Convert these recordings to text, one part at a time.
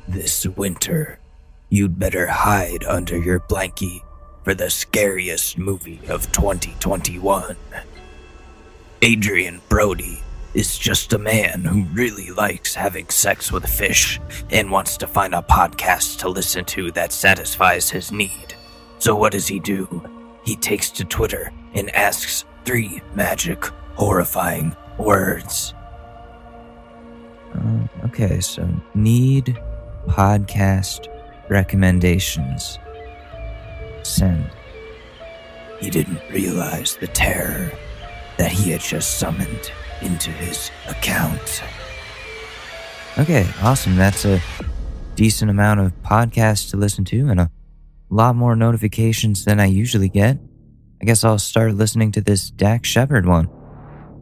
This winter, you'd better hide under your blankie for the scariest movie of 2021. Adrian Brody is just a man who really likes having sex with fish and wants to find a podcast to listen to that satisfies his need. So what does he do? He takes to Twitter and asks 3 magic, horrifying words. Okay, so need podcast recommendations. Send. He didn't realize the terror that he had just summoned into his account. Okay, awesome. That's a decent amount of podcasts to listen to and a lot more notifications than I usually get. I guess I'll start listening to this Dax Shepard one.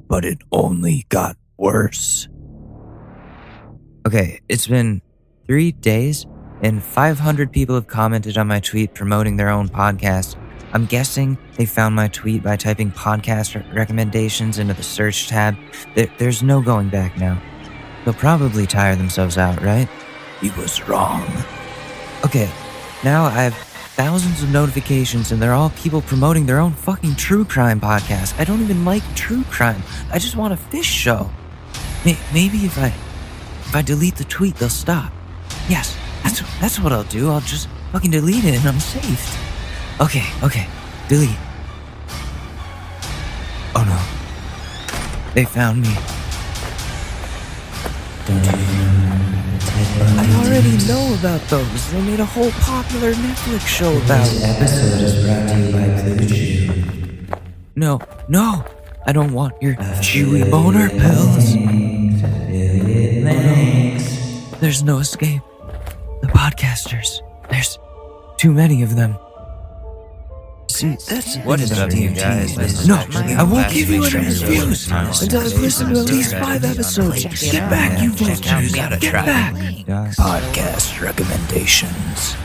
But it only got worse. Okay, it's been 3 days and 500 people have commented on my tweet promoting their own podcast. I'm guessing they found my tweet by typing podcast recommendations into the search tab. There's no going back now. They'll probably tire themselves out, right? He was wrong. Okay, now I have thousands of notifications and they're all people promoting their own fucking true crime podcast. I don't even like true crime. I just want a fish show. Maybe if I delete the tweet, they'll stop. Yes, that's what I'll do. I'll just fucking delete it and I'm saved. Okay, delete. Oh no. They found me. I already know about those. They made a whole popular Netflix show about it. This episode is brought to you by Blue Chew. No. I don't want your chewy boner pills. There's no escape. The podcasters. There's too many of them. See, that's what is up, you guys? No, I won't give you any reviews until I've listened to at least 5 episodes. Get back, you vultures. Get back. Podcast recommendations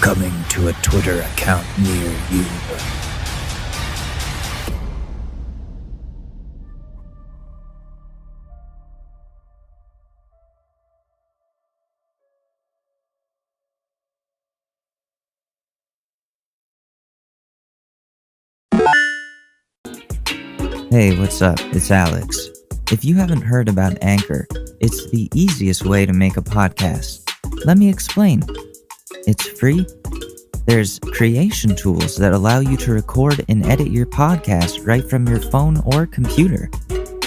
coming to a Twitter account near you. Hey, what's up? It's Alex. If you haven't heard about Anchor, it's the easiest way to make a podcast. Let me explain. It's free. There's creation tools that allow you to record and edit your podcast right from your phone or computer.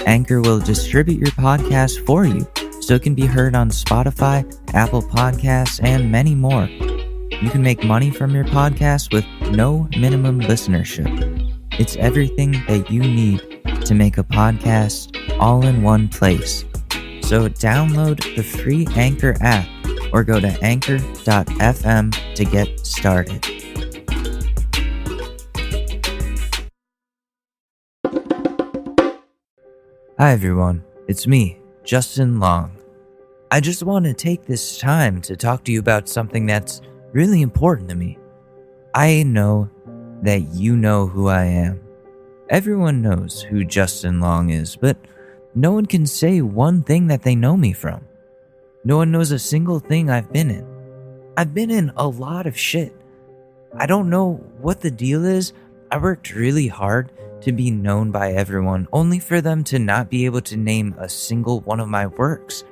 Anchor will distribute your podcast for you, so it can be heard on Spotify, Apple Podcasts, and many more. You can make money from your podcast with no minimum listenership. It's everything that you need to make a podcast all in one place. So download the free Anchor app or go to anchor.fm to get started. Hi everyone, it's me, Justin Long. I just want to take this time to talk to you about something that's really important to me. I know that you know who I am. Everyone knows who Justin Long is, but no one can say one thing that they know me from. No one knows a single thing I've been in. I've been in a lot of shit. I don't know what the deal is. I worked really hard to be known by everyone, only for them to not be able to name a single one of my works.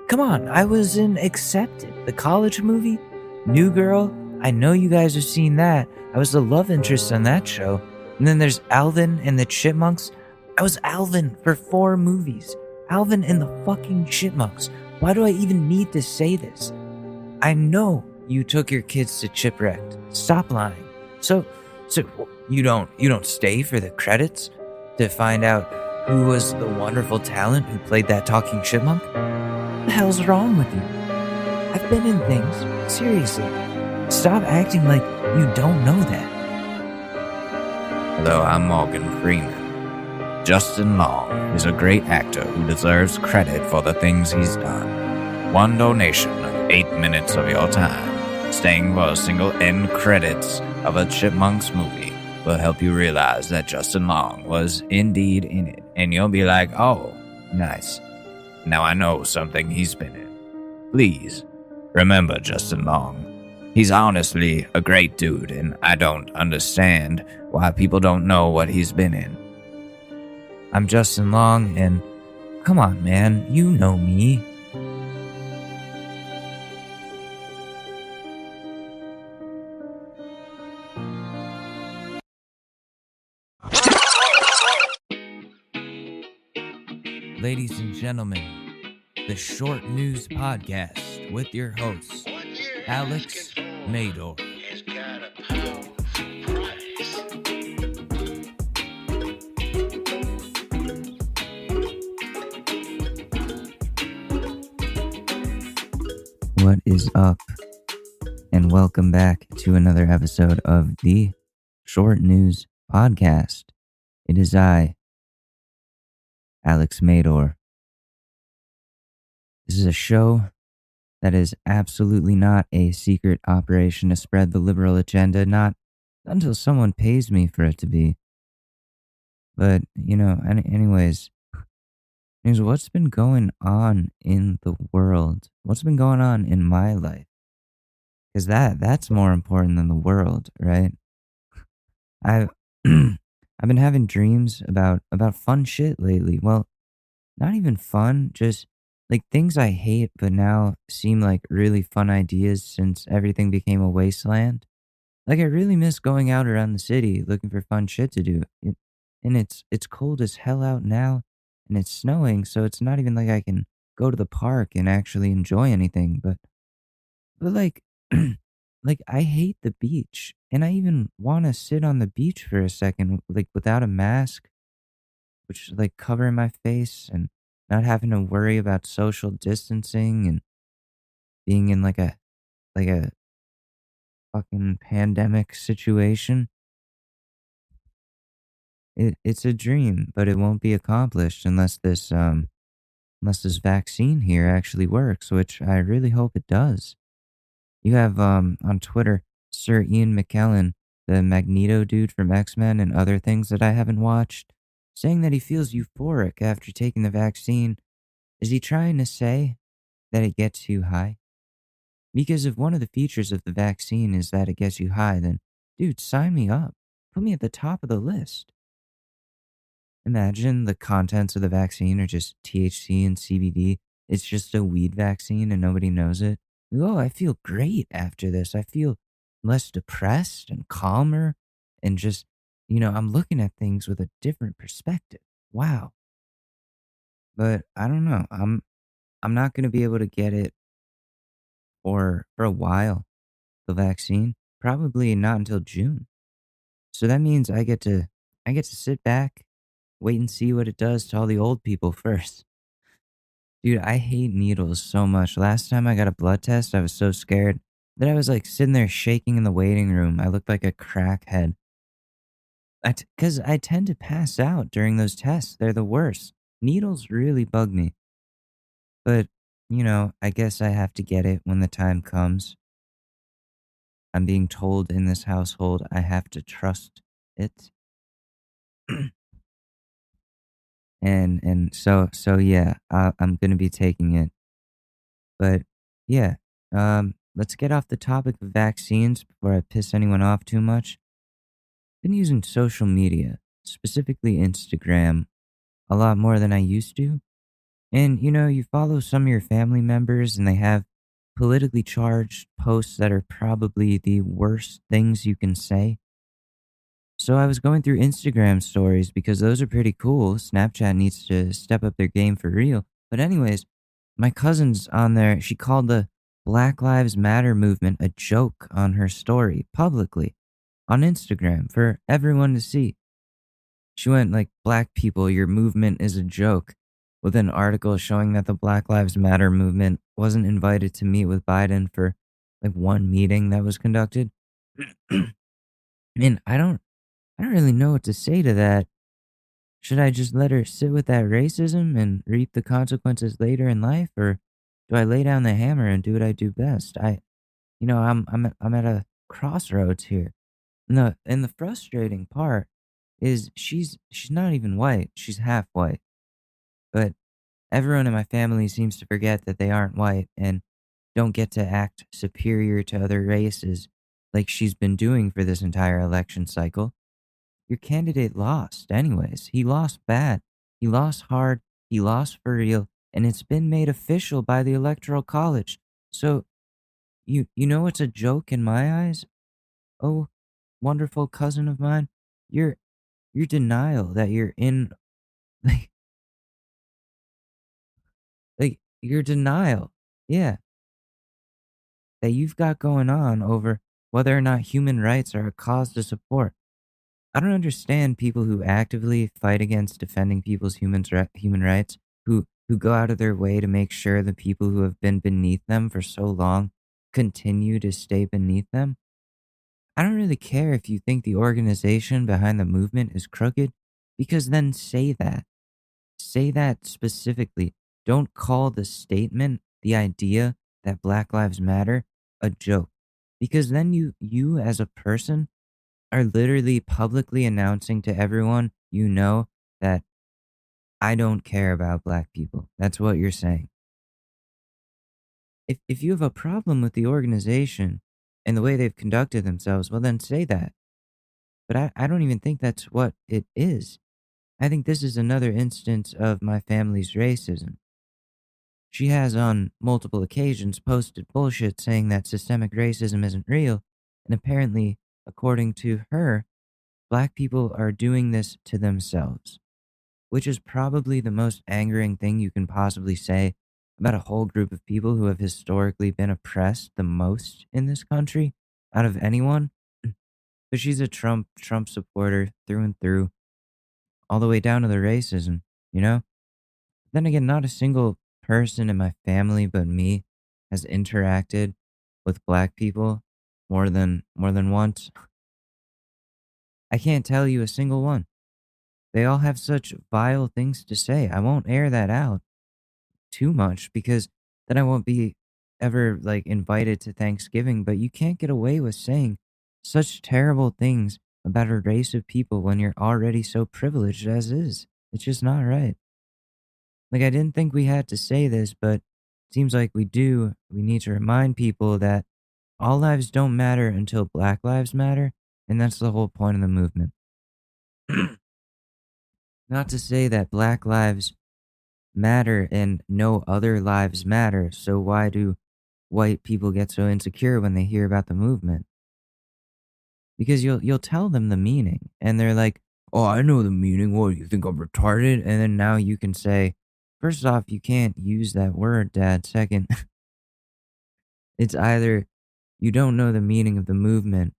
Come on, I was in Accepted, the college movie. New Girl, I know you guys have seen that. I was the love interest on that show. And then there's Alvin and the Chipmunks. I was Alvin for 4 movies. Alvin and the fucking Chipmunks. Why do I even need to say this? I know you took your kids to Chipwrecked. Stop lying. So you don't stay for the credits to find out who was the wonderful talent who played that talking chipmunk? What the hell's wrong with you? I've been in things. Seriously. Stop acting like you don't know that. Hello, I'm Morgan Freeman. Justin Long is a great actor who deserves credit for the things he's done. 1 donation of 8 minutes of your time, staying for a single end credits of a Chipmunks movie, will help you realize that Justin Long was indeed in it, and you'll be like, oh, nice. Now I know something he's been in. Please, Remember Justin Long. He's honestly a great dude, and I don't understand why people don't know what he's been in. I'm Justin Long, and come on, man, you know me. Ladies and gentlemen, the Short News Podcast with your host, Alex Mador. What is up? And welcome back to another episode of the Short News Podcast. It is I, Alex Mador. This is a show that is absolutely not a secret operation to spread the liberal agenda, not until someone pays me for it to be. But, anyways, what's been going on in the world? What's been going on in my life? Because that's more important than the world, right? I've I've been having dreams about fun shit lately. Well, not even fun, just like things I hate but now seem like really fun ideas since everything became a wasteland. Like I really miss going out around the city looking for fun shit to do. And it's cold as hell out now and it's snowing, so it's not even like I can go to the park and actually enjoy anything, but like like I hate the beach and I even want to sit on the beach for a second like without a mask, which like covering my face and not having to worry about social distancing and being in like a fucking pandemic situation. It's a dream, but it won't be accomplished unless this vaccine here actually works, which I really hope it does. You have on Twitter Sir Ian McKellen, the Magneto dude from X-Men and other things that I haven't watched, saying that he feels euphoric after taking the vaccine. Is he trying to say that it gets you high? Because if one of the features of the vaccine is that it gets you high, then, dude, sign me up. Put me at the top of the list. Imagine the contents of the vaccine are just THC and CBD. It's just a weed vaccine and nobody knows it. Oh, I feel great after this. I feel less depressed and calmer and just, I'm looking at things with a different perspective. Wow. But I don't know. I'm not going to be able to get it for a while, the vaccine. Probably not until June. So that means I get to sit back, wait and see what it does to all the old people first. Dude, I hate needles so much. Last time I got a blood test, I was so scared that I was like sitting there shaking in the waiting room. I looked like a crackhead. Because I tend to pass out during those tests. They're the worst. Needles really bug me. But, I guess I have to get it when the time comes. I'm being told in this household I have to trust it. And so yeah, I'm gonna be taking it. But yeah, let's get off the topic of vaccines before I piss anyone off too much. Been using social media, specifically Instagram, a lot more than I used to. And you follow some of your family members and they have politically charged posts that are probably the worst things you can say. So I was going through Instagram stories because those are pretty cool. Snapchat needs to step up their game for real. But anyways, my cousin's on there. She called the Black Lives Matter movement a joke on her story publicly on Instagram for everyone to see. She went like, "Black people, your movement is a joke," with an article showing that the Black Lives Matter movement wasn't invited to meet with Biden for like one meeting that was conducted. And I don't really know what to say to that. Should I just let her sit with that racism and reap the consequences later in life, or do I lay down the hammer and do what I do best? I'm at a crossroads here. And the frustrating part is she's not even white. She's half white. But everyone in my family seems to forget that they aren't white, and don't get to act superior to other races like she's been doing for this entire election cycle. Your candidate lost, anyways. He lost bad. He lost hard. He lost for real. And it's been made official by the Electoral College. So, you know it's a joke in my eyes? Oh, wonderful cousin of mine. Your your denial that you're in like your denial. Yeah, that you've got going on over whether or not human rights are a cause to support. I don't understand people who actively fight against defending people's human rights, who go out of their way to make sure the people who have been beneath them for so long continue to stay beneath them. I don't really care if you think the organization behind the movement is crooked, because then say that. Say that specifically. Don't call the statement, the idea that Black Lives Matter, a joke. Because then you as a person are literally publicly announcing to everyone you know that I don't care about black people. That's what you're saying. If you have a problem with the organization and the way they've conducted themselves, well, then say that. But I don't even think that's what it is. I think this is another instance of my family's racism. She has on multiple occasions posted bullshit saying that systemic racism isn't real, and apparently, according to her, black people are doing this to themselves, which is probably the most angering thing you can possibly say about a whole group of people who have historically been oppressed the most in this country out of anyone. But she's a Trump supporter through and through, all the way down to the racism, you know? Then again, not a single person in my family but me has interacted with black people more than once. I can't tell you a single one. They all have such vile things to say. I won't air that out too much because then I won't be ever like invited to Thanksgiving, but you can't get away with saying such terrible things about a race of people when you're already so privileged as is. It's just not right. Like, I didn't think we had to say this, but it seems like we do. We need to remind people that all lives don't matter until Black lives matter, and that's the whole point of the movement. Not to say that Black lives matter and no other lives matter, so why do white people get so insecure when they hear about the movement? Because you'll tell them the meaning, and they're like, "Oh, I know the meaning. What, you think I'm retarded?" And then now you can say, first off, you can't use that word, Dad. Second, it's either you don't know the meaning of the movement,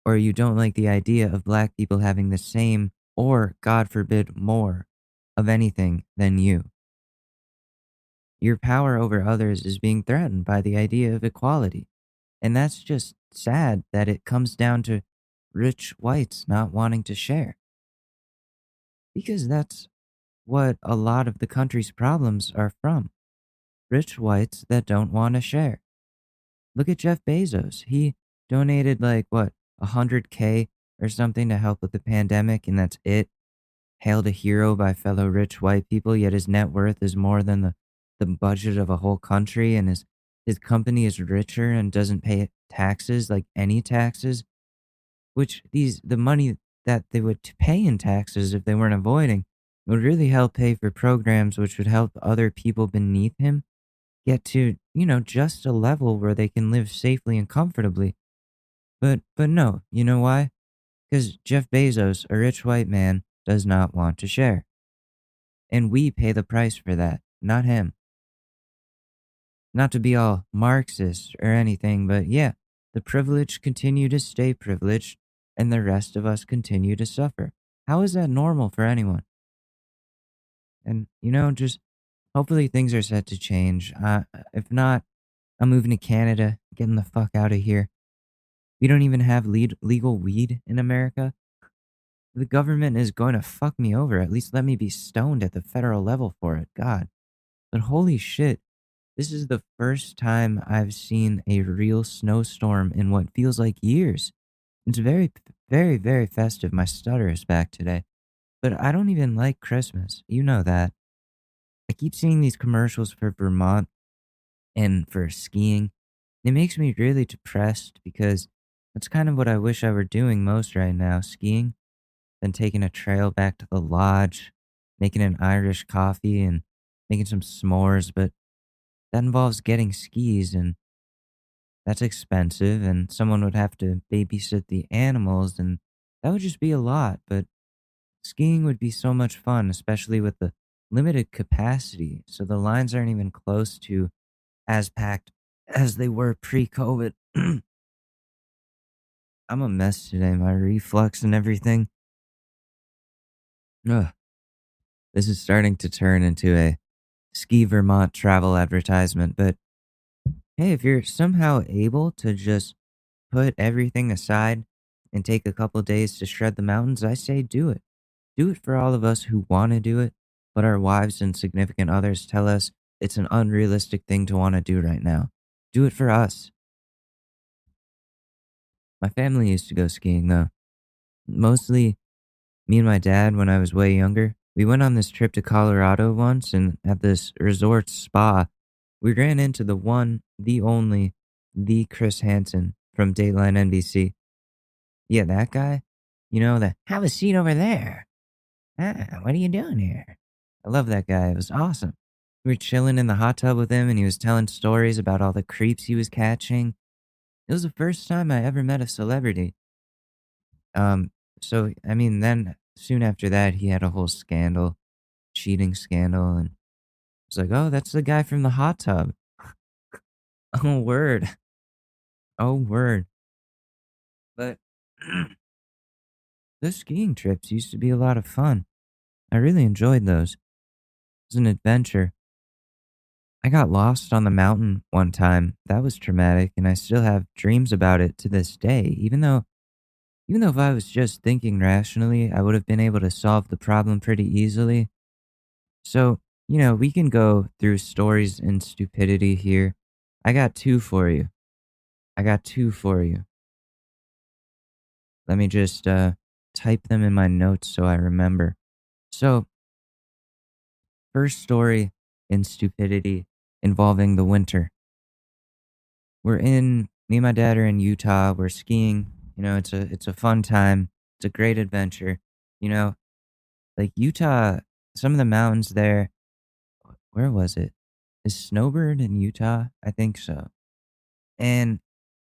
or you don't like the idea of black people having the same, or, God forbid, more of anything than you. Your power over others is being threatened by the idea of equality. And that's just sad that it comes down to rich whites not wanting to share. Because that's what a lot of the country's problems are from. Rich whites that don't want to share. Look at Jeff Bezos. He donated like what, 100K or something to help with the pandemic, and that's it. Hailed a hero by fellow rich white people, yet his net worth is more than the budget of a whole country, and his company is richer and doesn't pay taxes, like any taxes, which the money that they would pay in taxes if they weren't avoiding would really help pay for programs which would help other people beneath him get to, just a level where they can live safely and comfortably. But no, you know why? Because Jeff Bezos, a rich white man, does not want to share. And we pay the price for that, not him. Not to be all Marxist or anything, but yeah, the privileged continue to stay privileged and the rest of us continue to suffer. How is that normal for anyone? And, just hopefully things are set to change. If not, I'm moving to Canada, getting the fuck out of here. We don't even have legal weed in America. The government is going to fuck me over. At least let me be stoned at the federal level for it. God. But holy shit, this is the first time I've seen a real snowstorm in what feels like years. It's very, very, very festive. My stutter is back today. But I don't even like Christmas. You know that. I keep seeing these commercials for Vermont, and for skiing. It makes me really depressed because that's kind of what I wish I were doing most right now, skiing, then taking a trail back to the lodge, making an Irish coffee and making some s'mores, but that involves getting skis and that's expensive and someone would have to babysit the animals and that would just be a lot, but skiing would be so much fun, especially with the limited capacity. So the lines aren't even close to as packed as they were pre-COVID. I'm a mess today, my reflux and everything. Ugh, this is starting to turn into a Ski Vermont travel advertisement, but hey, if you're somehow able to just put everything aside and take a couple days to shred the mountains, I say do it. Do it for all of us who want to do it, but our wives and significant others tell us it's an unrealistic thing to want to do right now. Do it for us. My family used to go skiing though. Mostly me and my dad when I was way younger. We went on this trip to Colorado once and at this resort spa, we ran into the one, the only, the Chris Hansen from Dateline NBC. Yeah, that guy. You know, the have a seat over there. Ah, what are you doing here? I love that guy. It was awesome. We were chilling in the hot tub with him and he was telling stories about all the creeps he was catching. It was the first time I ever met a celebrity. Um, so I mean, then soon after that, he had a whole scandal, cheating scandal, and it's like, oh, that's the guy from the hot tub. Oh word, oh word. But those skiing trips used to be a lot of fun. I really enjoyed those. It was an adventure. I got lost on the mountain one time. That was traumatic, and I still have dreams about it to this day. Even though if I was just thinking rationally, I would have been able to solve the problem pretty easily. So, we can go through stories and stupidity here. I got two for you. I got two for you. Let me just type them in my notes so I remember. So, first story in stupidity involving the winter. Me and my dad are in Utah. We're skiing. It's a fun time. It's a great adventure. You know, like Utah, some of the mountains there. Where was it? Is Snowbird in Utah? I think so. And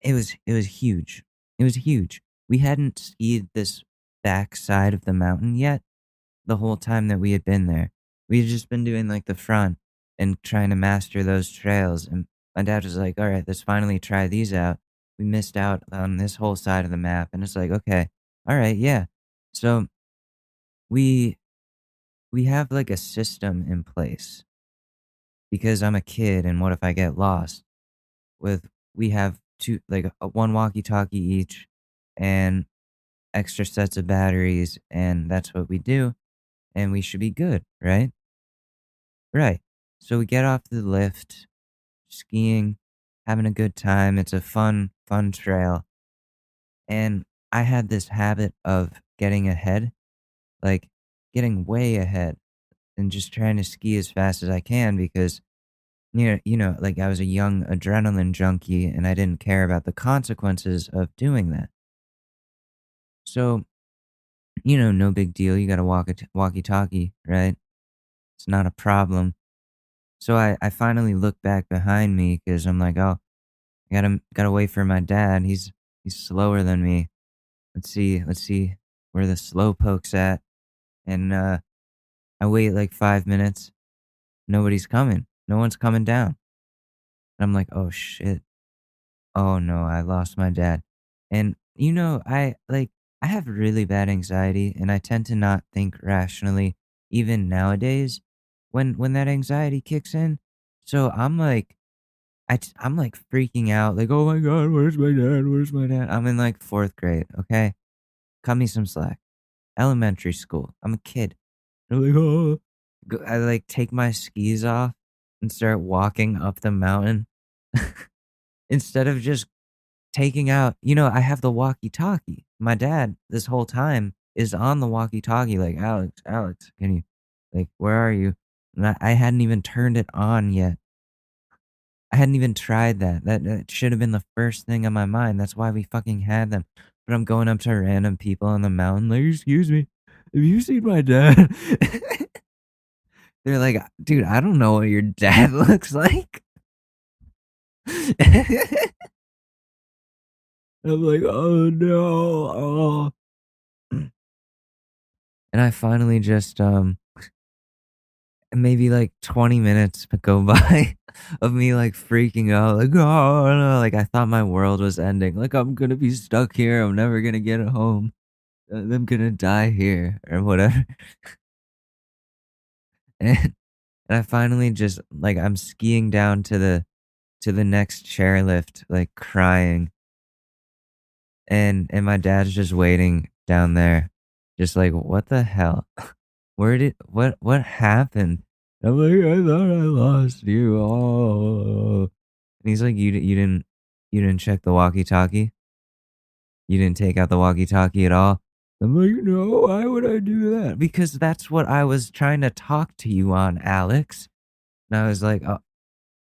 it was huge. It was huge. We hadn't skied this back side of the mountain yet the whole time that we had been there. We had just been doing like the front and trying to master those trails. And my dad was like, all right, let's finally try these out. We missed out on this whole side of the map. And it's like, okay, all right, yeah. So we we have like a system in place because I'm a kid and what if I get lost? With we have two like one walkie-talkie each and extra sets of batteries and that's what we do and we should be good, right? Right. So we get off the lift, skiing, having a good time. It's a fun trail. And I had this habit of getting ahead, like getting way ahead and just trying to ski as fast as I can because like I was a young adrenaline junkie and I didn't care about the consequences of doing that. So, no big deal. You got a walkie-talkie, right? It's not a problem. So I finally look back behind me because I'm like, oh, I gotta wait for my dad. He's slower than me. Let's see where the slow poke's at. And I wait like 5 minutes. Nobody's coming. No one's coming down. And I'm like, oh shit. Oh no, I lost my dad. And I have really bad anxiety and I tend to not think rationally even nowadays when that anxiety kicks in. So I'm like freaking out like, "Oh my god, where's my dad? Where's my dad?" I'm in like 4th grade, okay? Cut me some slack. Elementary school. I'm a kid. I'm like, "Oh." I like take my skis off and start walking up the mountain instead of just taking out, I have the walkie-talkie. My dad, this whole time, is on the walkie-talkie like, "Alex, Alex, can you, like, where are you?" And I hadn't even turned it on yet. I hadn't even tried that. That should have been the first thing on my mind. That's why we fucking had them. But I'm going up to random people on the mountain, like, excuse me, have you seen my dad? They're like, dude, I don't know what your dad looks like. I'm like, oh no. Oh. And I finally just maybe like 20 minutes go by of me like freaking out, like, oh no, like I thought my world was ending. Like I'm gonna be stuck here. I'm never gonna get home. I'm gonna die here or whatever. And, and I finally just like I'm skiing down to the next chairlift, like crying. And my dad's just waiting down there, just like, what the hell? What happened? I'm like, I thought I lost you. Oh. And he's like, you didn't check the walkie-talkie? You didn't take out the walkie-talkie at all? I'm like, no, why would I do that? Because that's what I was trying to talk to you on, Alex. And I was like,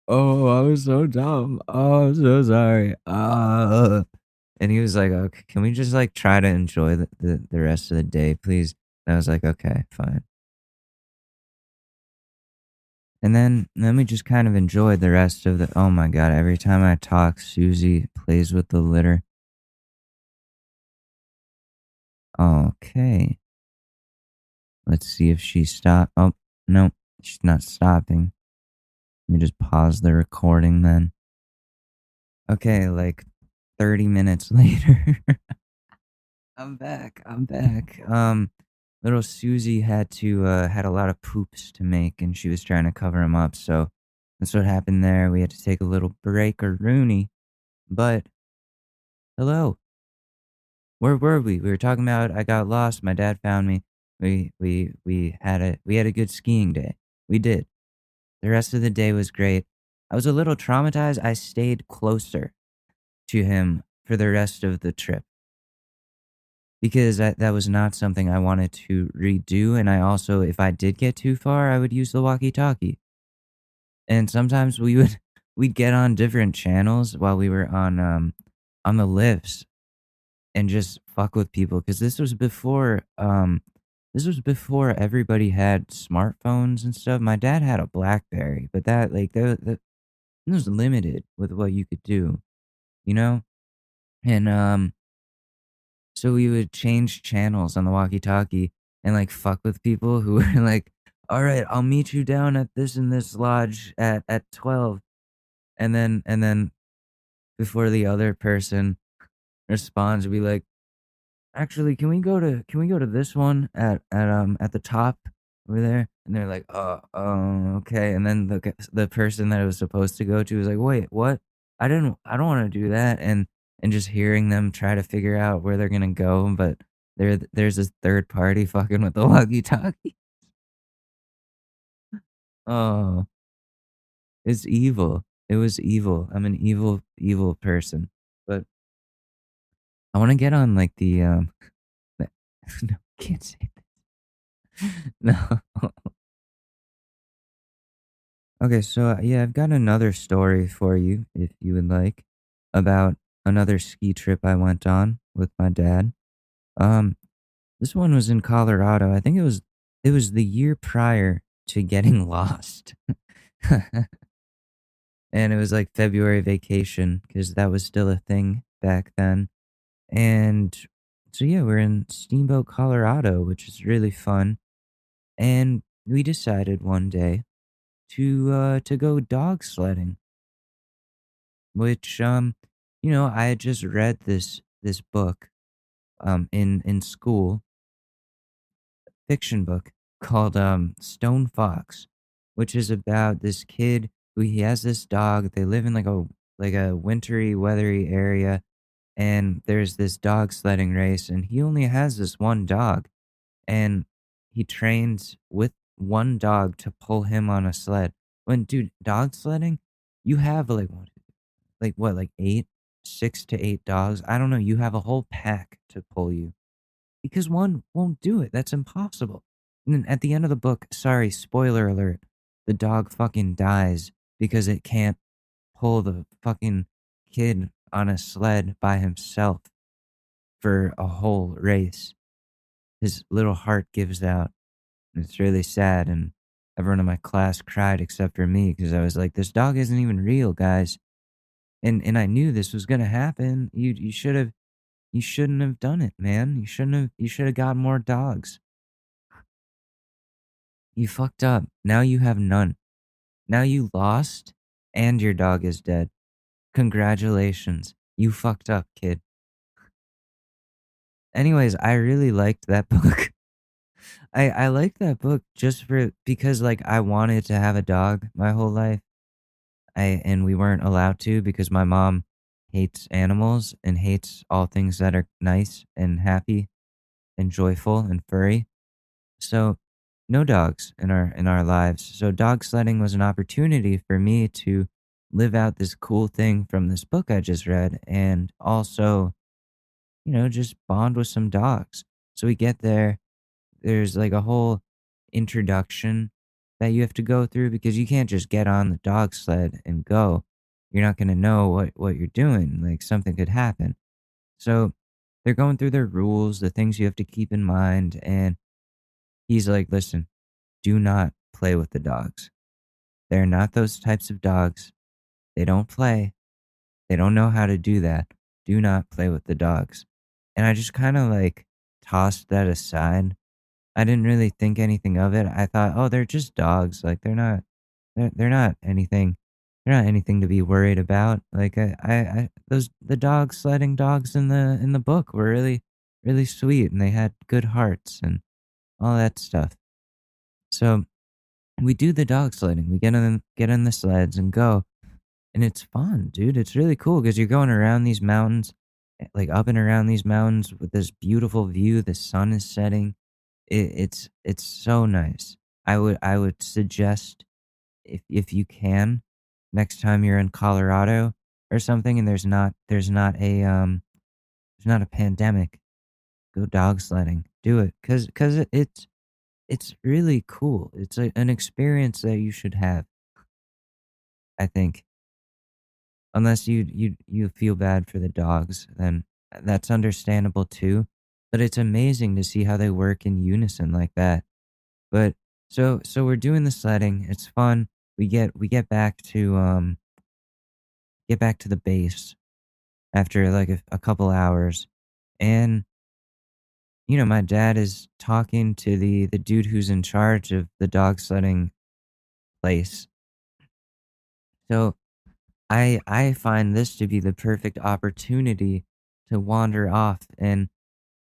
oh, I was so dumb. Oh, I'm so sorry. And he was like, okay, can we just like try to enjoy the rest of the day, please? And I was like, okay, fine. And then we just kind of enjoyed the rest of the. Oh my god! Every time I talk, Susie plays with the litter. Okay, let's see if she stopped. Oh no, she's not stopping. Let me just pause the recording then. Okay, like 30 minutes later. I'm back. I'm back. Little Susie had had a lot of poops to make, and she was trying to cover them up. So that's what happened there. We had to take a little break or Rooney. But hello, where were we? We were talking about I got lost. My dad found me. We had a good skiing day. We did. The rest of the day was great. I was a little traumatized. I stayed closer to him for the rest of the trip, because that was not something I wanted to redo. And I also, if I did get too far, I would use the walkie-talkie. And sometimes we'd get on different channels while we were on the lifts and just fuck with people, because this was before everybody had smartphones and stuff. My dad had a BlackBerry, but that it was limited with what you could do, you know? And so we would change channels on the walkie-talkie and like fuck with people who were like, "All right, I'll meet you down at this and this lodge at 12." And then before the other person responds, we like, "Actually, can we go to this one at the top over there?" And they're like, "Oh, okay." And then the person that it was supposed to go to was like, "Wait, what? I don't want to do that." And just hearing them try to figure out where they're gonna go, but there's this third party fucking with the walkie-talkie. Oh, it's evil. It was evil. I'm an evil person. But I want to get on like no, can't say that. No. Okay, so yeah, I've got another story for you if you would like, about another ski trip I went on with my dad. Um, this one was in Colorado. I think it was the year prior to getting lost. And it was like February vacation, because that was still a thing back then. And so yeah, we're in Steamboat, Colorado, which is really fun. And we decided one day to go dog sledding, which I had just read this book in school, fiction book called Stone Fox, which is about this kid who he has this dog. They live in like a wintry, weathery area, and there's this dog sledding race, and he only has this one dog, and he trains with one dog to pull him on a sled. When dude, dog sledding, you have like what, like 6 to 8 dogs. I don't know. You have a whole pack to pull you, because one won't do it. That's impossible. And then at the end of the book, sorry, spoiler alert, the dog fucking dies because it can't pull the fucking kid on a sled by himself for a whole race. His little heart gives out. And it's really sad. And everyone in my class cried except for me because I was like, this dog isn't even real, guys. And I knew this was gonna happen. You shouldn't have done it, man. You should have got more dogs. You fucked up. Now you have none. Now you lost and your dog is dead. Congratulations. You fucked up, kid. Anyways, I really liked that book. I liked that book just because like I wanted to have a dog my whole life. And we weren't allowed to because my mom hates animals and hates all things that are nice and happy and joyful and furry. So no dogs in our lives. So dog sledding was an opportunity for me to live out this cool thing from this book I just read and also, just bond with some dogs. So we get there, there's like a whole introduction that you have to go through because you can't just get on the dog sled and go. You're not going to know what you're doing. Like something could happen. So they're going through their rules, the things you have to keep in mind. And he's like, listen, do not play with the dogs. They're not those types of dogs. They don't play. They don't know how to do that. Do not play with the dogs. And I just kind of like tossed that aside. I didn't really think anything of it. I thought, oh, they're just dogs. Like they're not anything. They're not anything to be worried about. Like the dog sledding dogs in the book were really, really sweet and they had good hearts and all that stuff. So we do the dog sledding. We get on the sleds and go. And it's fun, dude. It's really cool because you're going around these mountains, like up and around these mountains with this beautiful view. The sun is setting. It's so nice. I would suggest if you can, next time you're in Colorado or something, and there's not a pandemic, go dog sledding. Do it because it's really cool. It's an experience that you should have. I think. Unless you feel bad for the dogs, then that's understandable too. But it's amazing to see how they work in unison like that. But so we're doing the sledding. It's fun. We get back to the base after like a couple hours, and my dad is talking to the dude who's in charge of the dog sledding place. So I find this to be the perfect opportunity to wander off and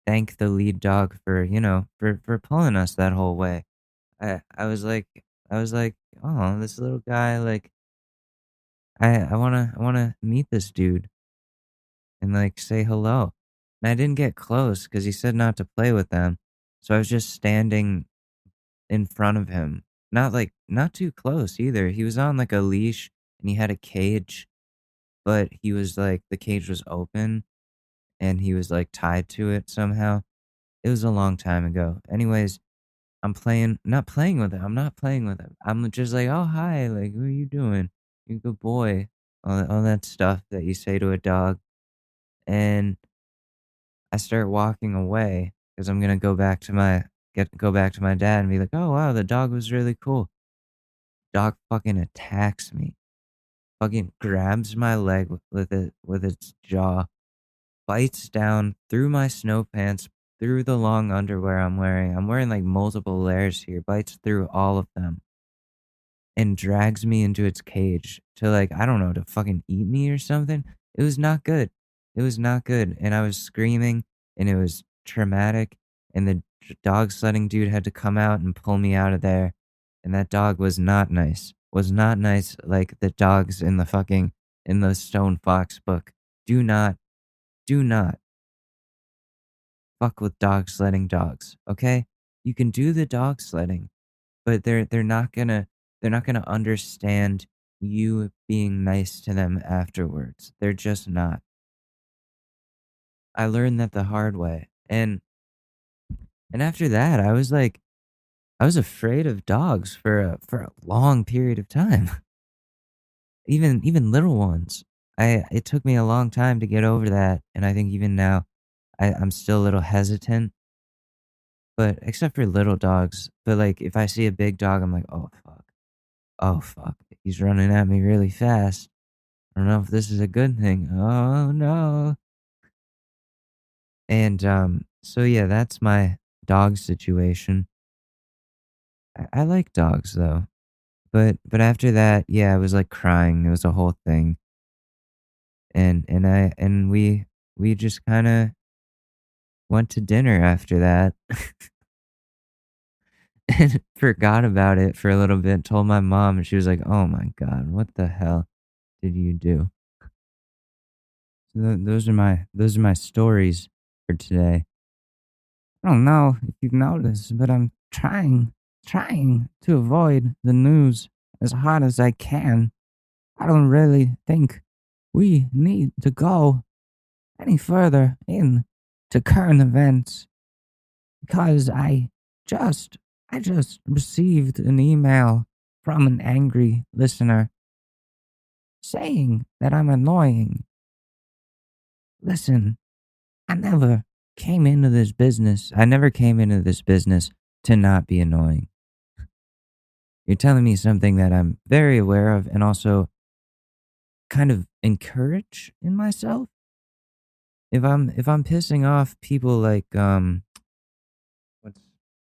thank the lead dog for, for pulling us that whole way. I was like, oh, this little guy, like, I wanna meet this dude and like say hello. And I didn't get close because he said not to play with them. So I was just standing in front of him. Not too close either. He was on like a leash and he had a cage, but he was like the cage was open and he was like tied to it somehow. It was a long time ago. Anyways, not playing with it. I'm not playing with it. I'm just like, oh, hi, like, what are you doing? You good boy. All that stuff that you say to a dog. And I start walking away because I'm going to go back to my dad and be like, oh, wow, the dog was really cool. Dog fucking attacks me. Fucking grabs my leg with its jaw, bites down through my snow pants, through the long underwear I'm wearing. I'm wearing like multiple layers here, bites through all of them and drags me into its cage to like, I don't know, to fucking eat me or something. It was not good. It was not good. And I was screaming and it was traumatic. And the dog sledding dude had to come out and pull me out of there. And that dog was not nice. Was not nice like the dogs in the Stone Fox book. Do not do not fuck with dog sledding dogs, okay? You can do the dog sledding, but they're not gonna understand you being nice to them afterwards. They're just not. I learned that the hard way. And after that, I was afraid of dogs for a long period of time. even little ones. It took me a long time to get over that, and I think even now I'm still a little hesitant. But except for little dogs, but like if I see a big dog, I'm like, oh fuck, he's running at me really fast. I don't know if this is a good thing. Oh no. And so yeah, that's my dog situation. I like dogs though. But after that, yeah, I was like crying. It was a whole thing. And we just kind of went to dinner after that and forgot about it for a little bit. Told my mom, and she was like, "Oh my god, what the hell did you do?" So those are my stories for today. I don't know if you've noticed, but I'm trying to avoid the news as hard as I can. I don't really think we need to go any further in to current events because I just received an email from an angry listener saying that I'm annoying. Listen, I never came into this business. I never came into this business to not be annoying. You're telling me something that I'm very aware of and also kind of encourage in myself. If I'm pissing off people like let's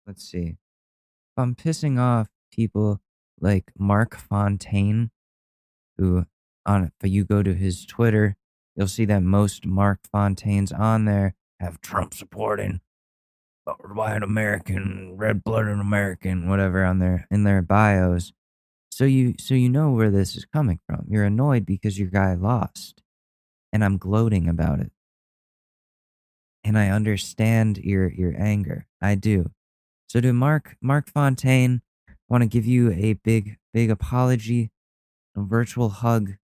let's see. If I'm pissing off people like Mark Fontaine, who if you go to his Twitter, you'll see that most Mark Fontaines on there have Trump supporting white American, red blooded American, whatever on their in their bios. So you know where this is coming from. You're annoyed because your guy lost. And I'm gloating about it. And I understand your anger. I do. So to Mark Fontaine, I want to give you a big apology, a virtual hug,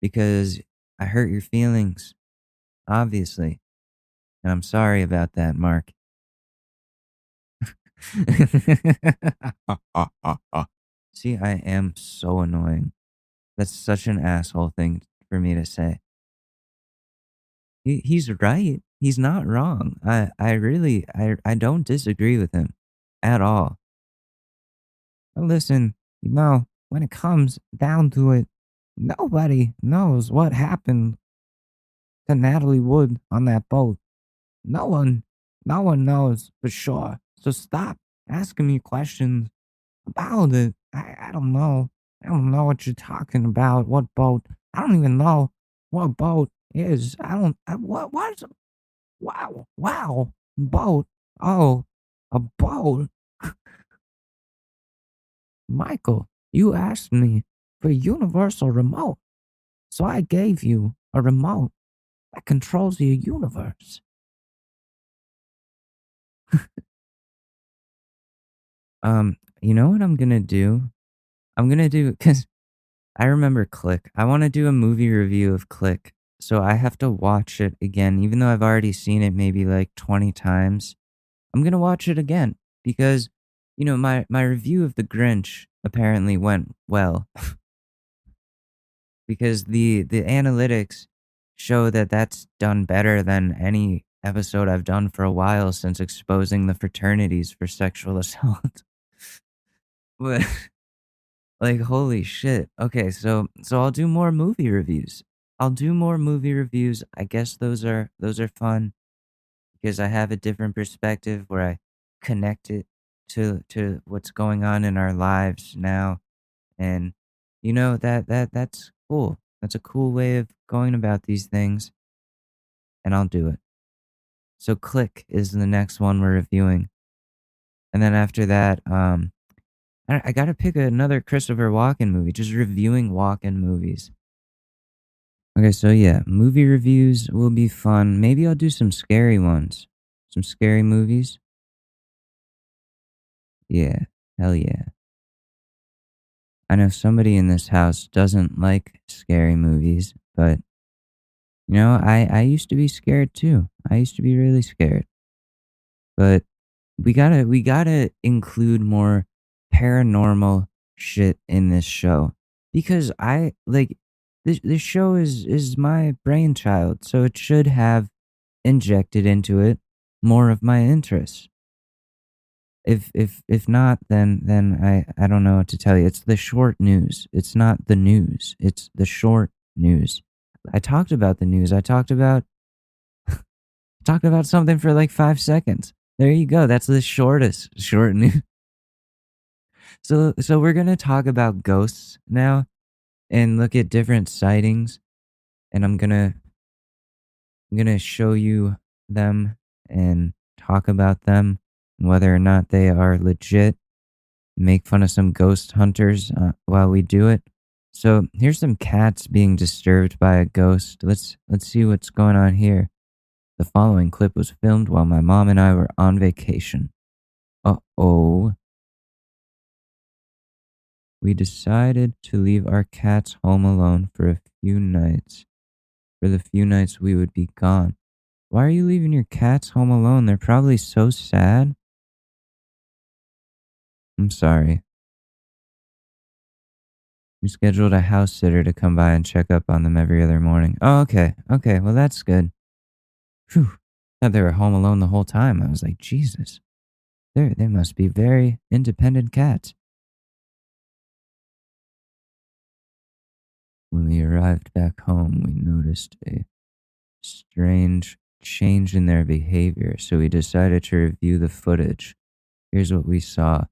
because I hurt your feelings, obviously. And I'm sorry about that, Mark. See, I am so annoying. That's such an asshole thing for me to say. He's right. He's not wrong. I really I don't disagree with him at all. But listen, when it comes down to it, nobody knows what happened to Natalie Wood on that boat. No one, no one knows for sure. So stop asking me questions about it. I don't know. I don't know what you're talking about. What boat? I don't even know what boat is. I don't. What is? Wow. Boat. Oh, a boat. Michael, you asked me for a universal remote, so I gave you a remote that controls your universe. You know what I'm gonna do? I'm gonna do because I remember Click. I want to do a movie review of Click, so I have to watch it again, even though I've already seen it maybe like 20 times. I'm gonna watch it again because, my review of The Grinch apparently went well because the analytics show that that's done better than any episode I've done for a while since exposing the fraternities for sexual assault. But like holy shit. Okay, so I'll do more movie reviews. I'll do more movie reviews. I guess those are fun because I have a different perspective where I connect it to what's going on in our lives now. And that's cool. That's a cool way of going about these things, and I'll do it. So Click is the next one we're reviewing. And then after that, I gotta pick another Christopher Walken movie, just reviewing Walken movies. Okay, so yeah, movie reviews will be fun. Maybe I'll do some scary ones. Some scary movies. Yeah, hell yeah. I know somebody in this house doesn't like scary movies, but I used to be scared too. I used to be really scared. But we gotta include more paranormal shit in this show. because I like this show is my brainchild, so it should have injected into it more of my interests. If not, then I don't know what to tell you. It's the short news. It's not the news. It's the short news. I talked about the news. I talked about something for like 5 seconds. There you go. That's the shortest short news. So we're gonna talk about ghosts now and look at different sightings, and I'm gonna show you them and talk about them and whether or not they are legit. Make fun of some ghost hunters while we do it. So here's some cats being disturbed by a ghost. Let's see what's going on here. The following clip was filmed while my mom and I were on vacation. Uh-oh. We decided to leave our cats home alone for a few nights. For the few nights we would be gone. Why are you leaving your cats home alone? They're probably so sad. I'm sorry. We scheduled a house sitter to come by and check up on them every other morning. Oh, okay. Okay, well, that's good. Phew. Thought they were home alone the whole time. I was like, Jesus. They must be very independent cats. When we arrived back home, we noticed a strange change in their behavior, so we decided to review the footage. Here's what we saw.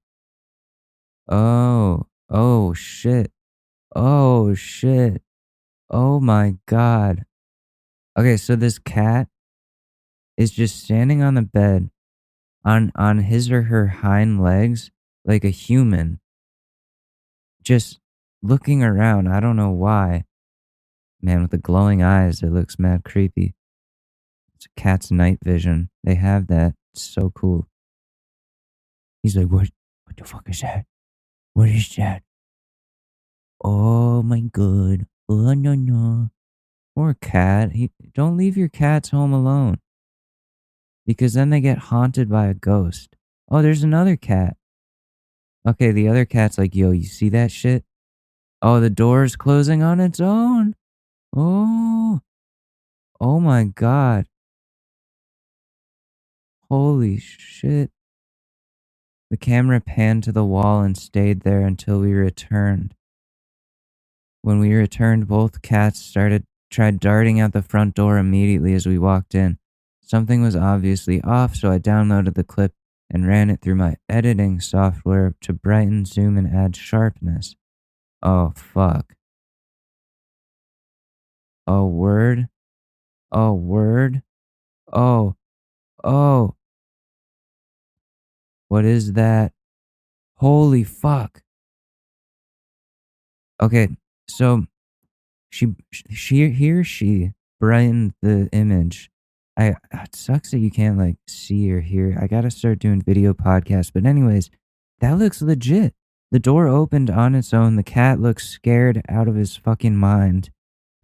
Oh shit. Oh shit. Oh my god. Okay, so this cat is just standing on the bed on his or her hind legs like a human, just looking around. I don't know why. Man with the glowing eyes, it looks mad creepy. It's a cat's night vision. They have that. It's so cool. He's like, what the fuck is that? What is that? Oh my god. Oh no no. Poor cat. Don't leave your cats home alone. Because then they get haunted by a ghost. Oh, there's another cat. Okay, the other cat's like, yo, you see that shit? Oh, the door's closing on its own. Oh. Oh my god. Holy shit. The camera panned to the wall and stayed there until we returned. When we returned, both cats tried darting out the front door immediately as we walked in. Something was obviously off, so I downloaded the clip and ran it through my editing software to brighten, zoom, and add sharpness. Oh, fuck. Oh, word? Oh, word? Oh, oh. What is that? Holy fuck. Okay, so she brightened the image. It sucks that you can't like see or hear. I gotta start doing video podcasts. But anyways, that looks legit. The door opened on its own. The cat looks scared out of his fucking mind.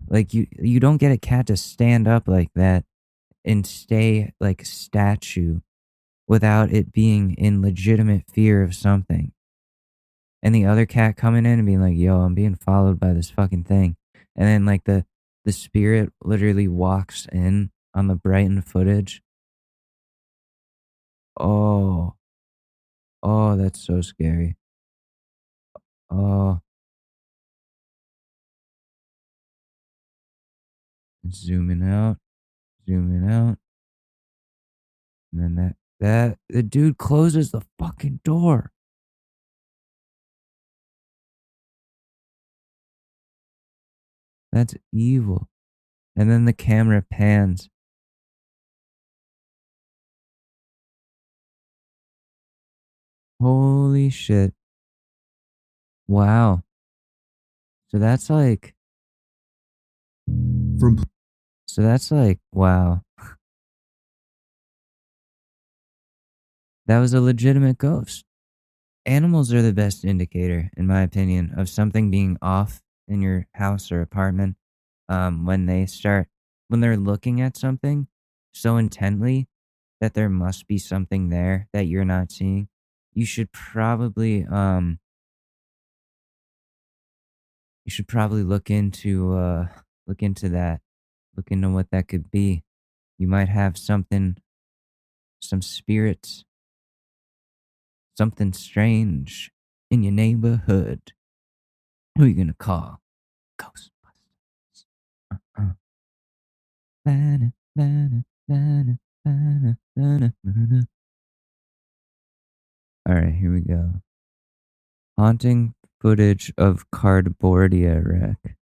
Like you don't get a cat to stand up like that and stay like a statue without it being in legitimate fear of something. And the other cat coming in and being like, yo, I'm being followed by this fucking thing. And then like the spirit literally walks in on the brightened footage. Oh, oh, that's so scary. Oh, zooming out, zooming out. And then the dude closes the fucking door. That's evil. And then the camera pans. Holy shit. Wow. So that's like, wow. That was a legitimate ghost. Animals are the best indicator, in my opinion, of something being off in your house or apartment. When they're looking at something so intently that there must be something there that you're not seeing, you should probably You should probably look into that. Look into what that could be. You might have something, some spirits, something strange in your neighborhood. Who are you gonna call? Ghostbusters. Uh-uh. Banana, banana, banana, banana, banana, banana. All right, here we go. Haunting footage of Cardboardia wreck.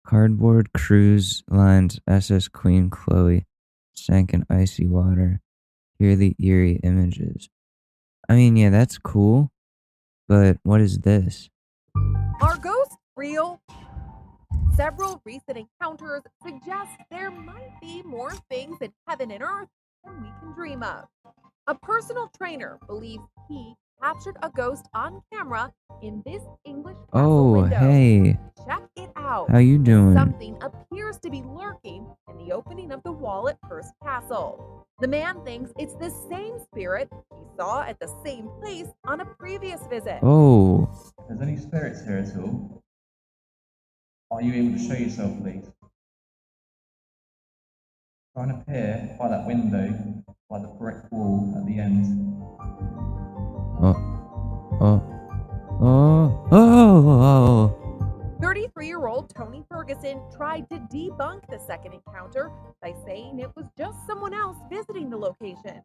Cardboard cruise lines SS Queen Chloe sank in icy water. Here are the eerie images. I mean, yeah, that's cool, but what is this? Are ghosts real? Several recent encounters suggest there might be more things in heaven and earth than we can dream of. A personal trainer believes he captured a ghost on camera in this English castle Oh, window. hey, Check it out. how you doing? Something appears to be lurking in the opening of the wall at Hearst Castle. The man thinks it's the same spirit he saw at the same place on a previous visit. Oh, If there's any spirits here at all, are you able to show yourself, please? Try and appear by that window, by the brick wall at the end. oh. 33-year-old Tony Ferguson tried to debunk the second encounter by saying it was just someone else visiting the location,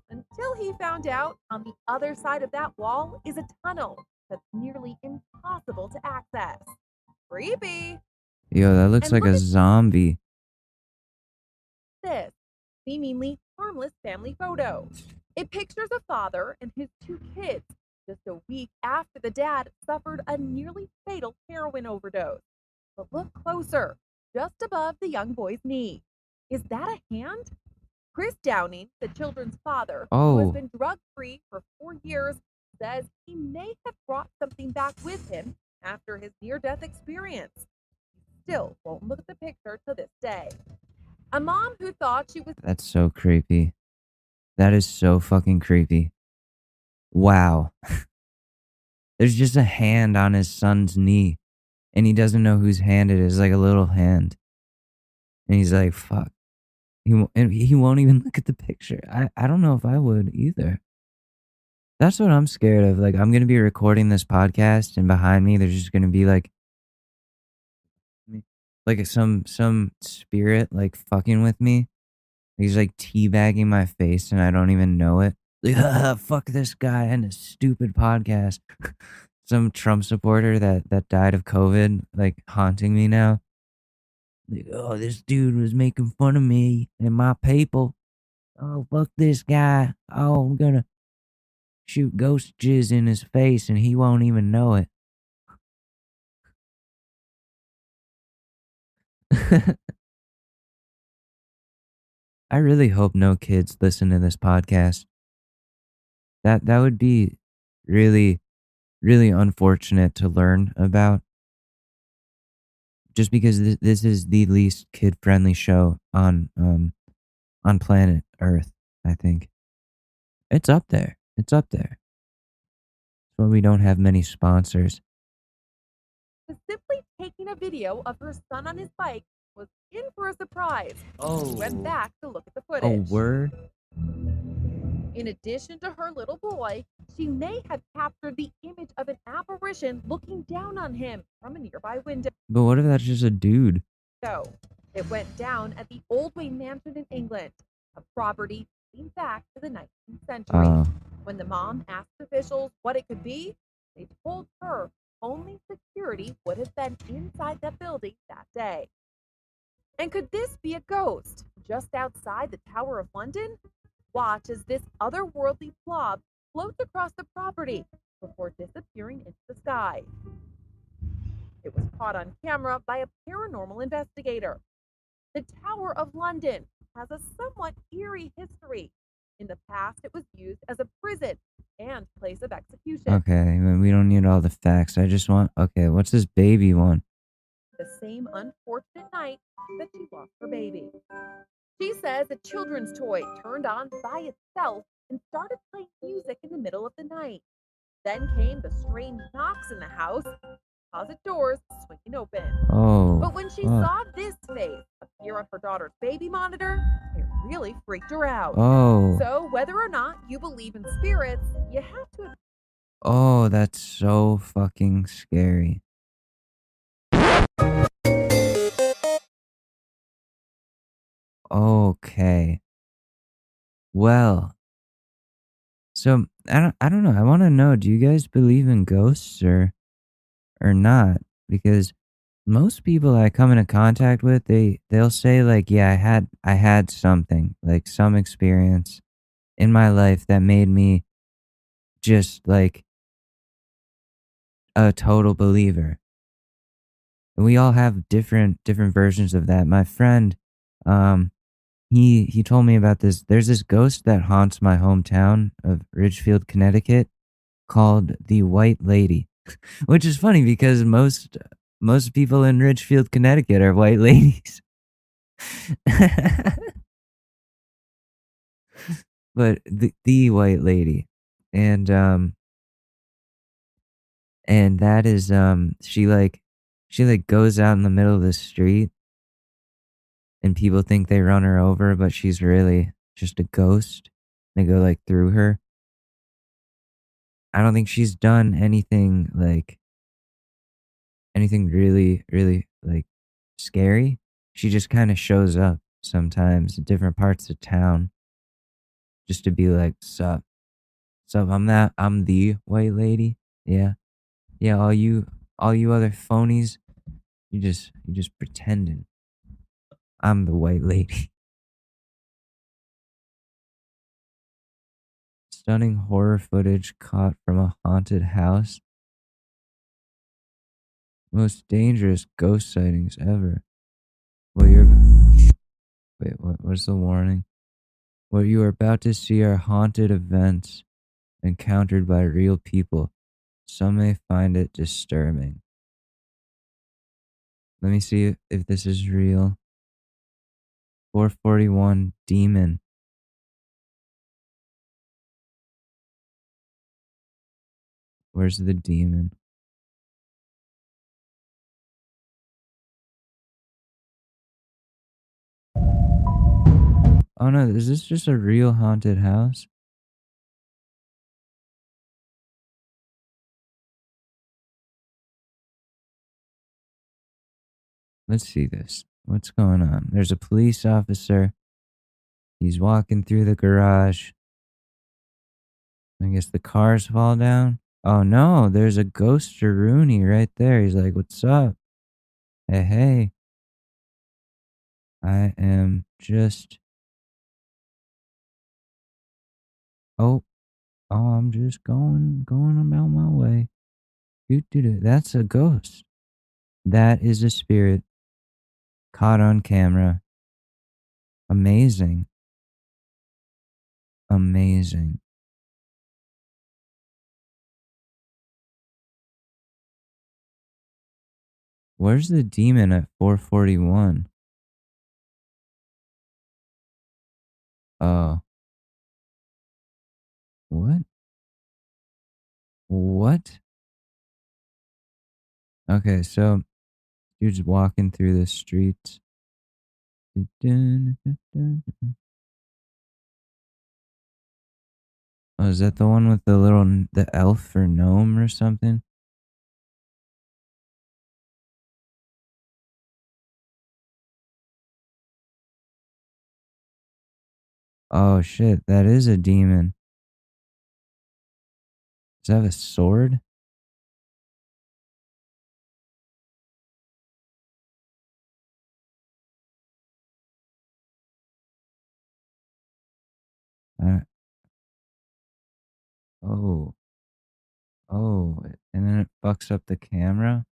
until he found out on the other side of that wall is a tunnel that's nearly impossible to access. Creepy. Yo, that looks And like look a at zombie. this seemingly harmless family photo. It pictures a father and his two kids just a week after the dad suffered a nearly fatal heroin overdose. But look closer, just above the young boy's knee. Is that a hand? Chris Downing, the children's father, who has Oh. been drug-free for 4 years, says he may have brought something back with him after his near-death experience. He still won't look at the picture to this day. A mom who thought she was That's so creepy. That is so fucking creepy. Wow. There's just a hand on his son's knee, and he doesn't know whose hand it is, like a little hand. And he's like, fuck. And he won't even look at the picture. I don't know if I would either. That's what I'm scared of. Like, I'm going to be recording this podcast, and behind me, there's just going to be like some spirit, like, fucking with me. He's like teabagging my face, and I don't even know it. Like, fuck this guy and his stupid podcast. Some Trump supporter that died of COVID, like, haunting me now. Like, oh, this dude was making fun of me and my people. Oh, fuck this guy. Oh, I'm gonna shoot ghost jizz in his face and he won't even know it. I really hope no kids listen to this podcast. That would be really, really unfortunate to learn about. Just because this is the least kid-friendly show on planet Earth, I think. It's up there. It's up there. That's why we don't have many sponsors. simply taking a video of her son on his bike was in for a surprise. Oh. She went back to look at the Oh, footage. word? In addition to her little boy, she may have captured the image of an apparition looking down on him from a nearby window. But what if that's just a dude? It went down at the Old Wayne Mansion in England, a property dating back to the 19th century. Oh. When the mom asked officials what it could be, they told her only security would have been inside that building that day. And could this be a ghost just outside the Tower of London? Watch as this otherworldly blob floats across the property before disappearing into the sky. It was caught on camera by a paranormal investigator. The Tower of London has a somewhat eerie history. In the past, it was used as a prison and place of execution. Okay, we don't need all the facts. I just want... Okay, what's this baby one? The same unfortunate night that she lost her baby. She says a children's toy turned on by itself and started playing music in the middle of the night. Then came the strange knocks in the house. closet doors swinging open. Oh. But when she fuck. saw this face appear on her daughter's baby monitor, it really freaked her out. Oh. So, whether or not you believe in spirits, you have to. Oh, that's so fucking scary. Okay. Well, so I don't know. I want to know, do you guys believe in ghosts or not? Because most people I come into contact with, they'll say like, yeah, I had something, like some experience in my life that made me just like a total believer. And we all have different versions of that. My friend, he told me about this. There's this ghost that haunts my hometown of Ridgefield, Connecticut, called the White Lady, which is funny because most people in Ridgefield, Connecticut are white ladies. But the White Lady, and that is she like goes out in the middle of the street and people think they run her over, but she's really just a ghost. They go like through her. I don't think she's done anything really like scary. She just kind of shows up sometimes in different parts of town just to be like, sup, I'm the White Lady. Yeah. Yeah, all you other phonies, you just pretending. I'm the White Lady. Stunning horror footage caught from a haunted house. Most dangerous ghost sightings ever. What's the warning? What you are about to see are haunted events encountered by real people. Some may find it disturbing. Let me see if this is real. 441 Demon. Where's the demon? Oh no, is this just a real haunted house? Let's see this. What's going on? There's a police officer. He's walking through the garage. I guess the cars fall down. Oh no, there's a ghost Rooney right there. He's like, what's up? Hey. I am just... Oh, I'm just going about my way. Doo-doo-doo. That's a ghost. That is a spirit caught on camera. Amazing. Amazing. Where's the demon at 441? Oh. What? What? Okay, so dude's walking through the streets. Oh, is that the one with the elf or gnome or something? Oh shit, that is a demon. Does that have a sword? Oh. Oh, and then it fucks up the camera?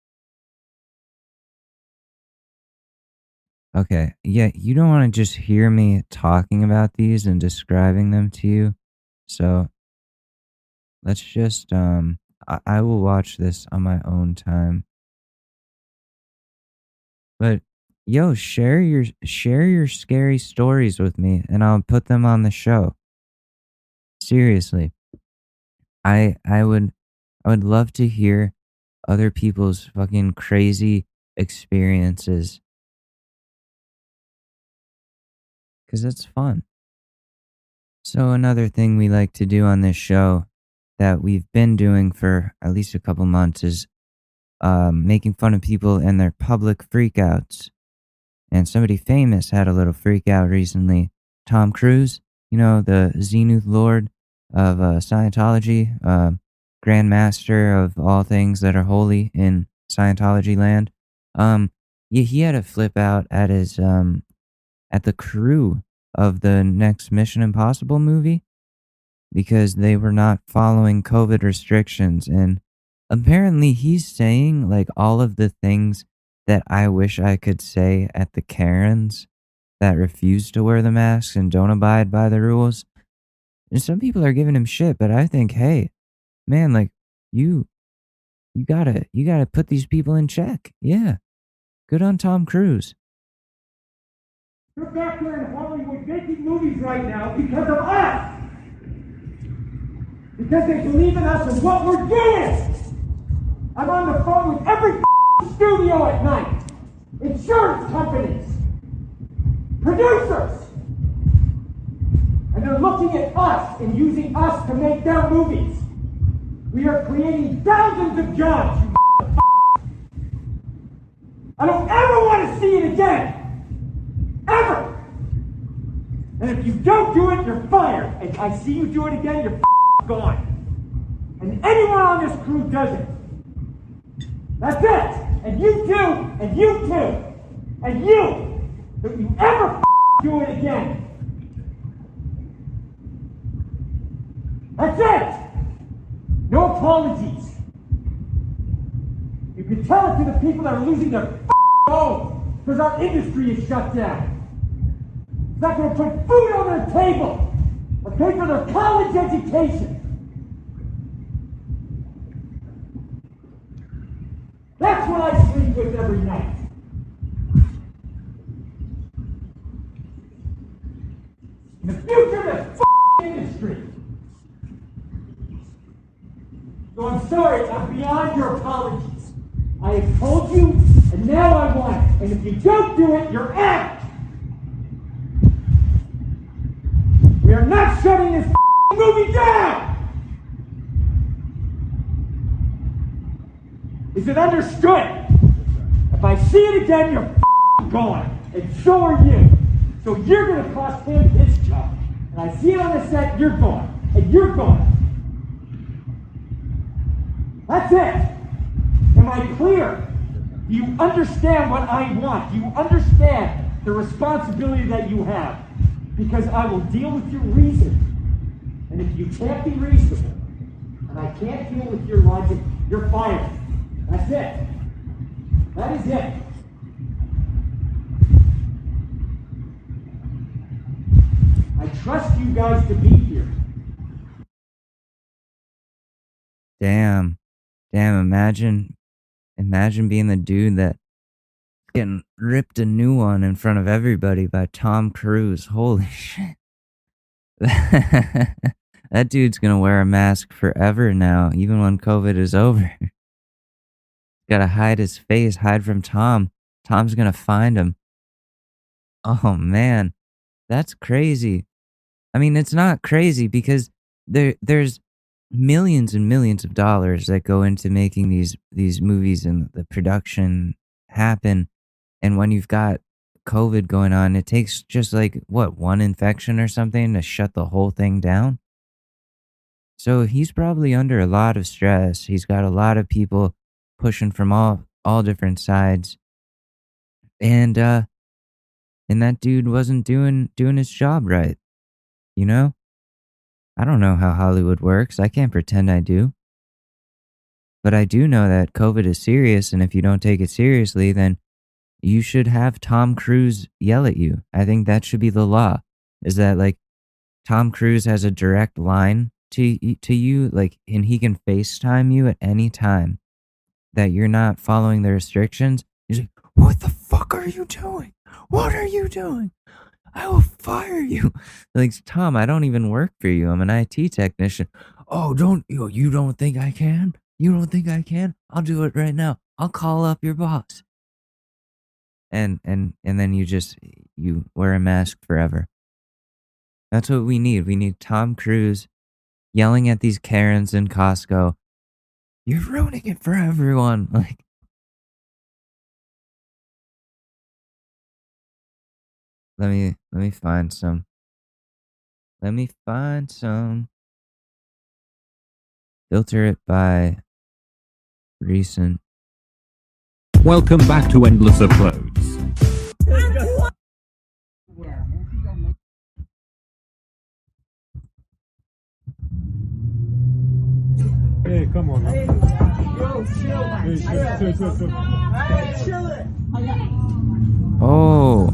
Okay, yeah, you don't want to just hear me talking about these and describing them to you. So, let's just, I will watch this on my own time. But, yo, share your scary stories with me and I'll put them on the show. Seriously. I would love to hear other people's fucking crazy experiences. Because it's fun. So, another thing we like to do on this show that we've been doing for at least a couple months is making fun of people and their public freakouts. And somebody famous had a little freak out recently. Tom Cruise, the Xenu Lord of Scientology, Grand Master of all things that are holy in Scientology land. Yeah, he had a flip out at his at the crew of the next Mission Impossible movie because they were not following COVID restrictions. And apparently he's saying like all of the things that I wish I could say at the Karens that refuse to wear the masks and don't abide by the rules. And some people are giving him shit, but I think, hey, man, like you gotta put these people in check. Yeah. Good on Tom Cruise. You're back there in Hollywood making movies right now because of us. Because they believe in us and what we're doing. I'm on the phone with every studio at night. Insurance companies. Producers. And they're looking at us and using us to make their movies. We are creating thousands of jobs, you I don't ever want to see it again. Ever! And if you don't do it, you're fired. And I see you do it again, you're gone. And anyone on this crew does it. That's it. And you too, and you too, and you. Don't you ever do it again. That's it. No apologies. You can tell it to the people that are losing their homes because our industry is shut down. It's not going to put food on their table or pay for their college education. That's what I sleep with every night. In the future of the industry. So I'm sorry, I'm beyond your apologies. I have told you, and now I want it. And if you don't do it, you're out. We are not shutting this movie down. Is it understood? If I see it again, you're gone. And so are you. So you're going to cost him his job. And I see it on the set, you're gone. And you're gone. That's it. Am I clear? Do you understand what I want? Do you understand the responsibility that you have? Because I will deal with your reason. And if you can't be reasonable, and I can't deal with your logic, you're fired. That's it. That is it. I trust you guys to be here. Damn, imagine being the dude that getting ripped a new one in front of everybody by Tom Cruise. Holy shit. That dude's gonna wear a mask forever now, even when COVID is over. Gotta hide his face, hide from Tom. Tom's gonna find him. Oh man, that's crazy. I mean, it's not crazy because there's millions and millions of dollars that go into making these movies and the production happen. And when you've got COVID going on, it takes just like one infection or something to shut the whole thing down. So he's probably under a lot of stress. He's got a lot of people pushing from all different sides. And that dude wasn't doing his job right. You know? I don't know how Hollywood works. I can't pretend I do. But I do know that COVID is serious, and if you don't take it seriously, then you should have Tom Cruise yell at you. I think that should be the law. Is that like Tom Cruise has a direct line to you, like, and he can FaceTime you at any time that you're not following the restrictions. He's like, "What the fuck are you doing? What are you doing? I will fire you." Like, Tom, I don't even work for you. I'm an IT technician. Oh, you don't think I can? You don't think I can? I'll do it right now. I'll call up your boss. And then you wear a mask forever. That's what we need. We need Tom Cruise yelling at these Karens in Costco. You're ruining it for everyone. Like, let me find some. Let me find some. Filter it by recent. Welcome back to Endless Uploads. Hey, come on, man. Oh.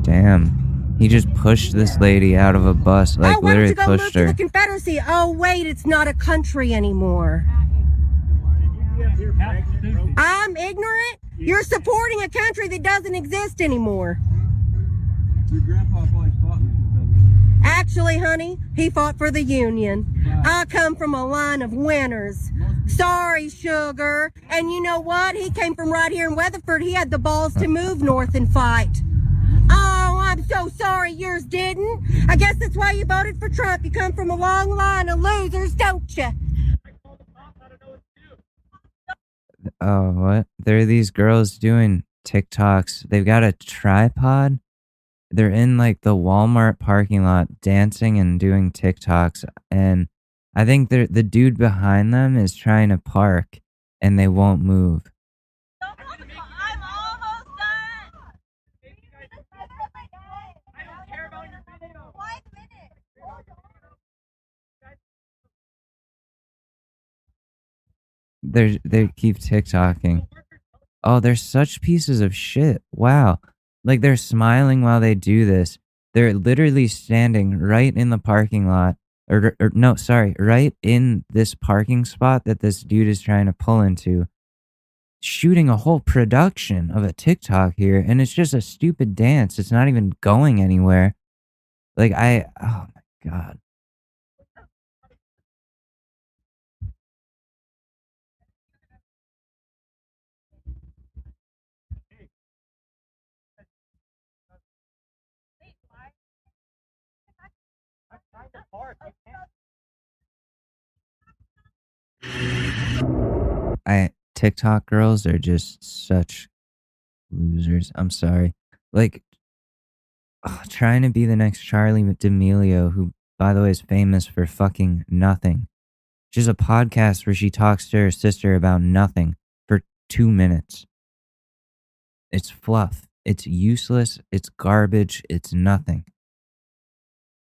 Damn. He just pushed this lady out of a bus, like why don't literally you go pushed move to her. the Confederacy? Oh, wait, it's not a country anymore. I'm ignorant? You're supporting a country that doesn't exist anymore. Your grandpa probably fought. Actually, honey, he fought for the Union. I come from a line of winners. Sorry, sugar. And you know what? He came from right here in Weatherford. He had the balls to move north and fight. Oh, I'm so sorry yours didn't. I guess that's why you voted for Trump. You come from a long line of losers, don't you? Oh, what? There are these girls doing TikToks. They've got a tripod. They're in like the Walmart parking lot dancing and doing TikToks. And I think the dude behind them is trying to park and they won't move. I'm almost done. I don't care about your video. 5 minutes. They keep TikToking. Oh, they're such pieces of shit. Wow. Like they're smiling while they do this. They're literally standing right in the parking lot. Or no, sorry, right in this parking spot that this dude is trying to pull into. Shooting a whole production of a TikTok here, and it's just a stupid dance. It's not even going anywhere. Like oh my God. TikTok girls are just such losers. I'm sorry. Like, trying to be the next Charlie D'Amelio, who, by the way, is famous for fucking nothing. She has a podcast where she talks to her sister about nothing for 2 minutes. It's fluff. It's useless. It's garbage. It's nothing.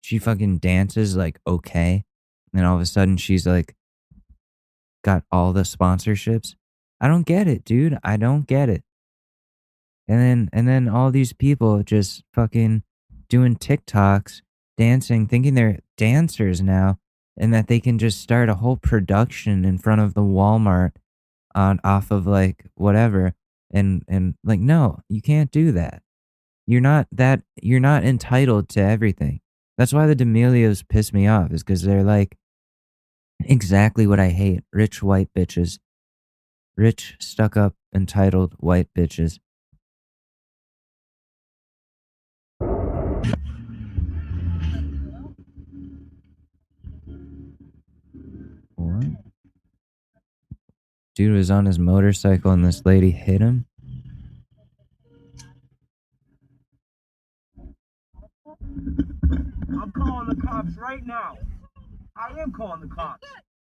She fucking dances like okay. And all of a sudden she's like got all the sponsorships. I don't get it, dude. I don't get it. And then all these people just fucking doing TikToks, dancing, thinking they're dancers now, and that they can just start a whole production in front of the Walmart off of like whatever. And like, no, you can't do that. You're not entitled to everything. That's why the D'Amelios piss me off, is because they're like exactly what I hate. Rich white bitches. Rich, stuck up, entitled white bitches. What? Dude was on his motorcycle and this lady hit him. I'm calling the cops right now. I am calling the cops.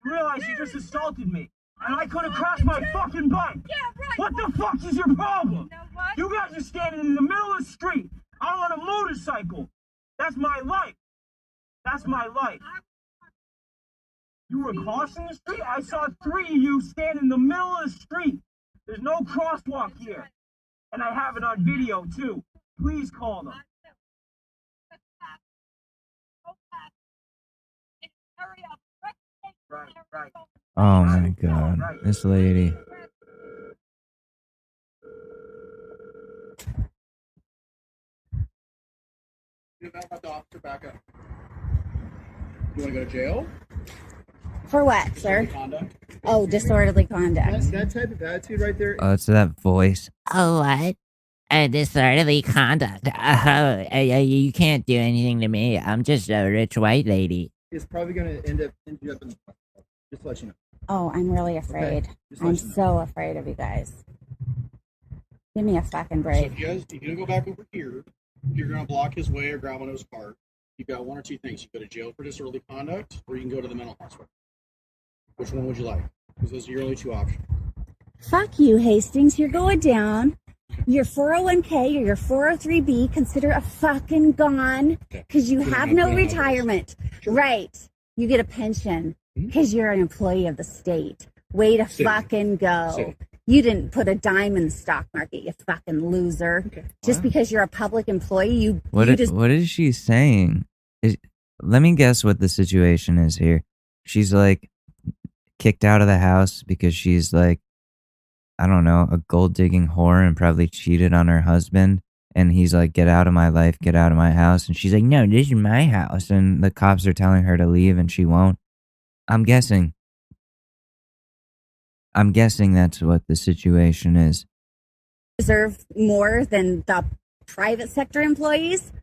You realize you just assaulted me, and I could have crashed my fucking bike. Yeah, right. What the fuck is your problem? You know what? You guys are standing in the middle of the street. I'm on a motorcycle. That's my life. That's my life. You were crossing the street? I saw 3 of you stand in the middle of the street. There's no crosswalk here. And I have it on video, too. Please call them. Hurry up. Right, right. Oh my God, this lady. You know about the officer back up. You want to go to jail? For what, sir? Conduct. Oh, disorderly conduct. That type of attitude right there. Oh, it's that voice. Oh, what? Disorderly conduct. You can't do anything to me. I'm just a rich white lady. It's probably going to end up in the hospital. Just to let you know. Oh, I'm really afraid. Okay. I'm so afraid of you guys. Give me a fucking break. So if you're going to go back over here, if you're going to block his way or grab onto his car, you've got one or two things. You go to jail for disorderly conduct, or you can go to the mental hospital. Which one would you like? Because those are your only two options. Fuck you, Hastings. You're going down. Your 401k or your 403b, consider a fucking gone because you have no retirement. Sure. Right. You get a pension because you're an employee of the state. Way to fucking go. You didn't put a dime in the stock market, you fucking loser. Okay. Just because you're a public employee, What is she saying? Let me guess what the situation is here. She's like kicked out of the house because she's like, I don't know, a gold digging whore and probably cheated on her husband. And he's like, get out of my life, get out of my house. And she's like, no, this is my house. And the cops are telling her to leave and she won't. I'm guessing that's what the situation is. Deserve more than the private sector employees?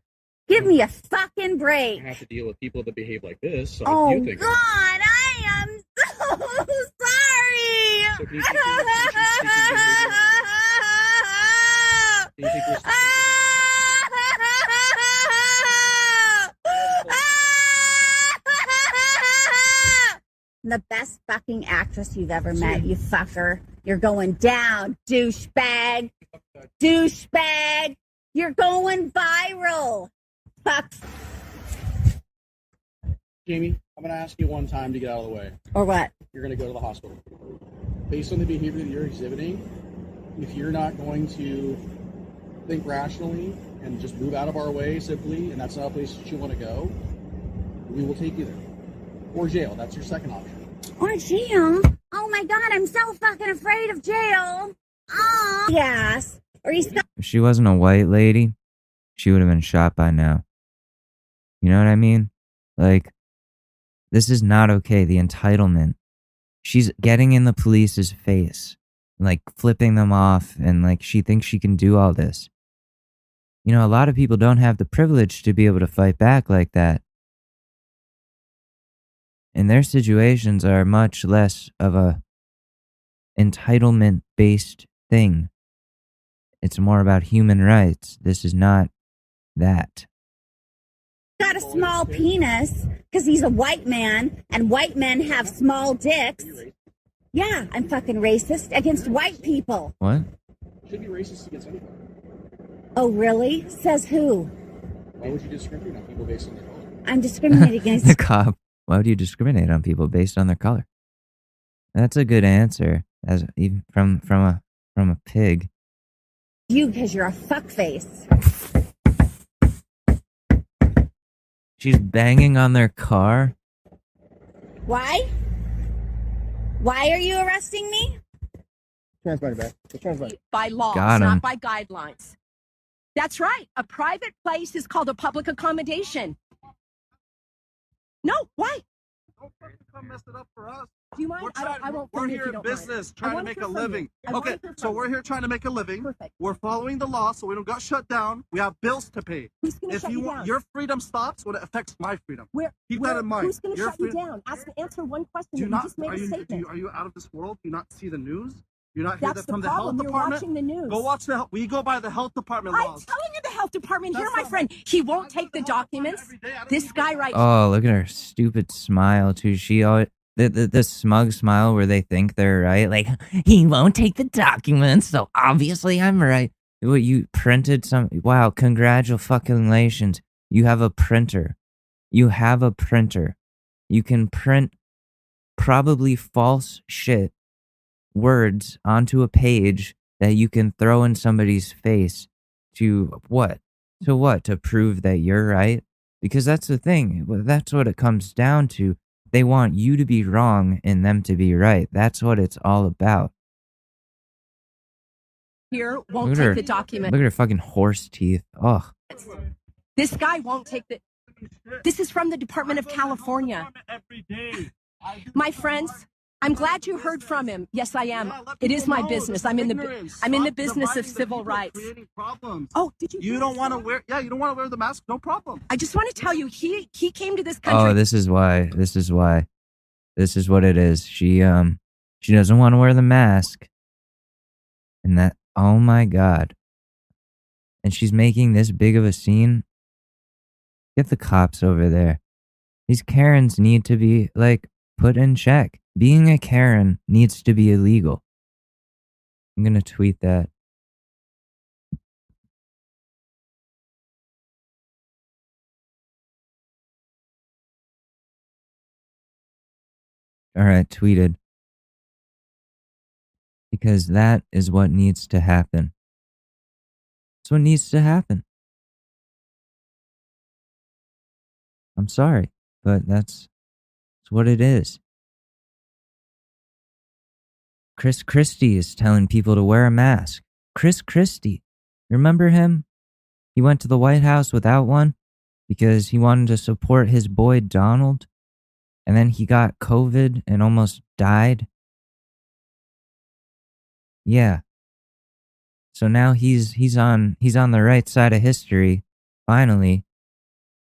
Give me a fucking break. I have to deal with people that behave like this. So oh, you think God, I am so sorry. So can you take the best fucking actress you've ever met, you fucker. You're going down, douchebag. Douchebag. You're going viral. Fuck. Jamie, I'm going to ask you one time to get out of the way. Or what? You're going to go to the hospital. Based on the behavior that you're exhibiting, if you're not going to think rationally and just move out of our way simply, and that's not a place that you want to go, we will take you there. Or jail. That's your second option. Or jail? Oh my God, I'm so fucking afraid of jail. Oh. Yes. Or he's If she wasn't a white lady, she would have been shot by now. You know what I mean? Like, this is not okay. The entitlement. She's getting in the police's face, like flipping them off, and like she thinks she can do all this. You know, a lot of people don't have the privilege to be able to fight back like that. And their situations are much less of a entitlement-based thing. It's more about human rights. This is not that. got a small penis because he's a white man and white men have small dicks. Yeah, I'm fucking racist against white people. What? Should be racist against anybody. Oh, really? Says who? Why would you discriminate on people based on their color? I'm discriminating against the cop. Why would you discriminate on people based on their color? That's a good answer, as even from a pig. You, because you're a fuckface. She's banging on their car. Why? Why are you arresting me? Transplant back. Transplant. By laws, Got him. not by guidelines. That's right. A private place is called a public accommodation. No, why? Don't fucking come mess it up for us. Do you mind? I won't We're film if here you in don't business mind. trying I to wanna make hear a from you. living. I wanna Okay, hear so from we're you. here trying to make a living. Perfect. We're following the law so we don't got shut down. We have bills to pay. Who's gonna If shut you you want, down? your freedom stops when it affects my freedom. Keep Where- that in mind. Who's going to Your shut you freedom- down? Answer one question. Do you You not? just made Are a you? statement. Are you out of this world? Do you not see the news? You're not here That's from the the health problem. You're department. watching the news. Go watch the. We go by the health department I'm laws. telling you, the health department here, That's my not- friend. He won't take the documents. This guy right Oh, look at her stupid smile too. She always the smug smile where they think they're right. Like, he won't take the documents, so obviously I'm right. What, you printed some? Wow, congratulations. You have a printer. You have a printer. You can print probably false shit words onto a page that you can throw in somebody's face to what? To what? To prove that you're right? Because that's the thing. That's what it comes down to. They want you to be wrong and them to be right. That's what it's all about. here won't Look at take her. the document. Look at her fucking horse teeth. Oh. This guy won't take the. This is from the Department of California. Every day. My friends, I'm glad you heard from him. Yes, I am. It is my business. I'm in the business of civil rights. Oh, did you? You don't want to wear. Yeah, you don't want to wear the mask. No problem. I just want to tell you, he came to this country. Oh, this is why. This is why. This is what it is. She doesn't want to wear the mask. And that, oh my God. And she's making this big of a scene. Get the cops over there. These Karens need to be, like, put in check. Being a Karen needs to be illegal. I'm gonna tweet that. Alright, tweeted. Because that is what needs to happen. That's what needs to happen. I'm sorry, but that's what it is. Chris Christie is telling people to wear a mask. Chris Christie. Remember him? He went to the White House without one because he wanted to support his boy Donald. And then he got COVID and almost died. Yeah. So now he's on the right side of history, finally,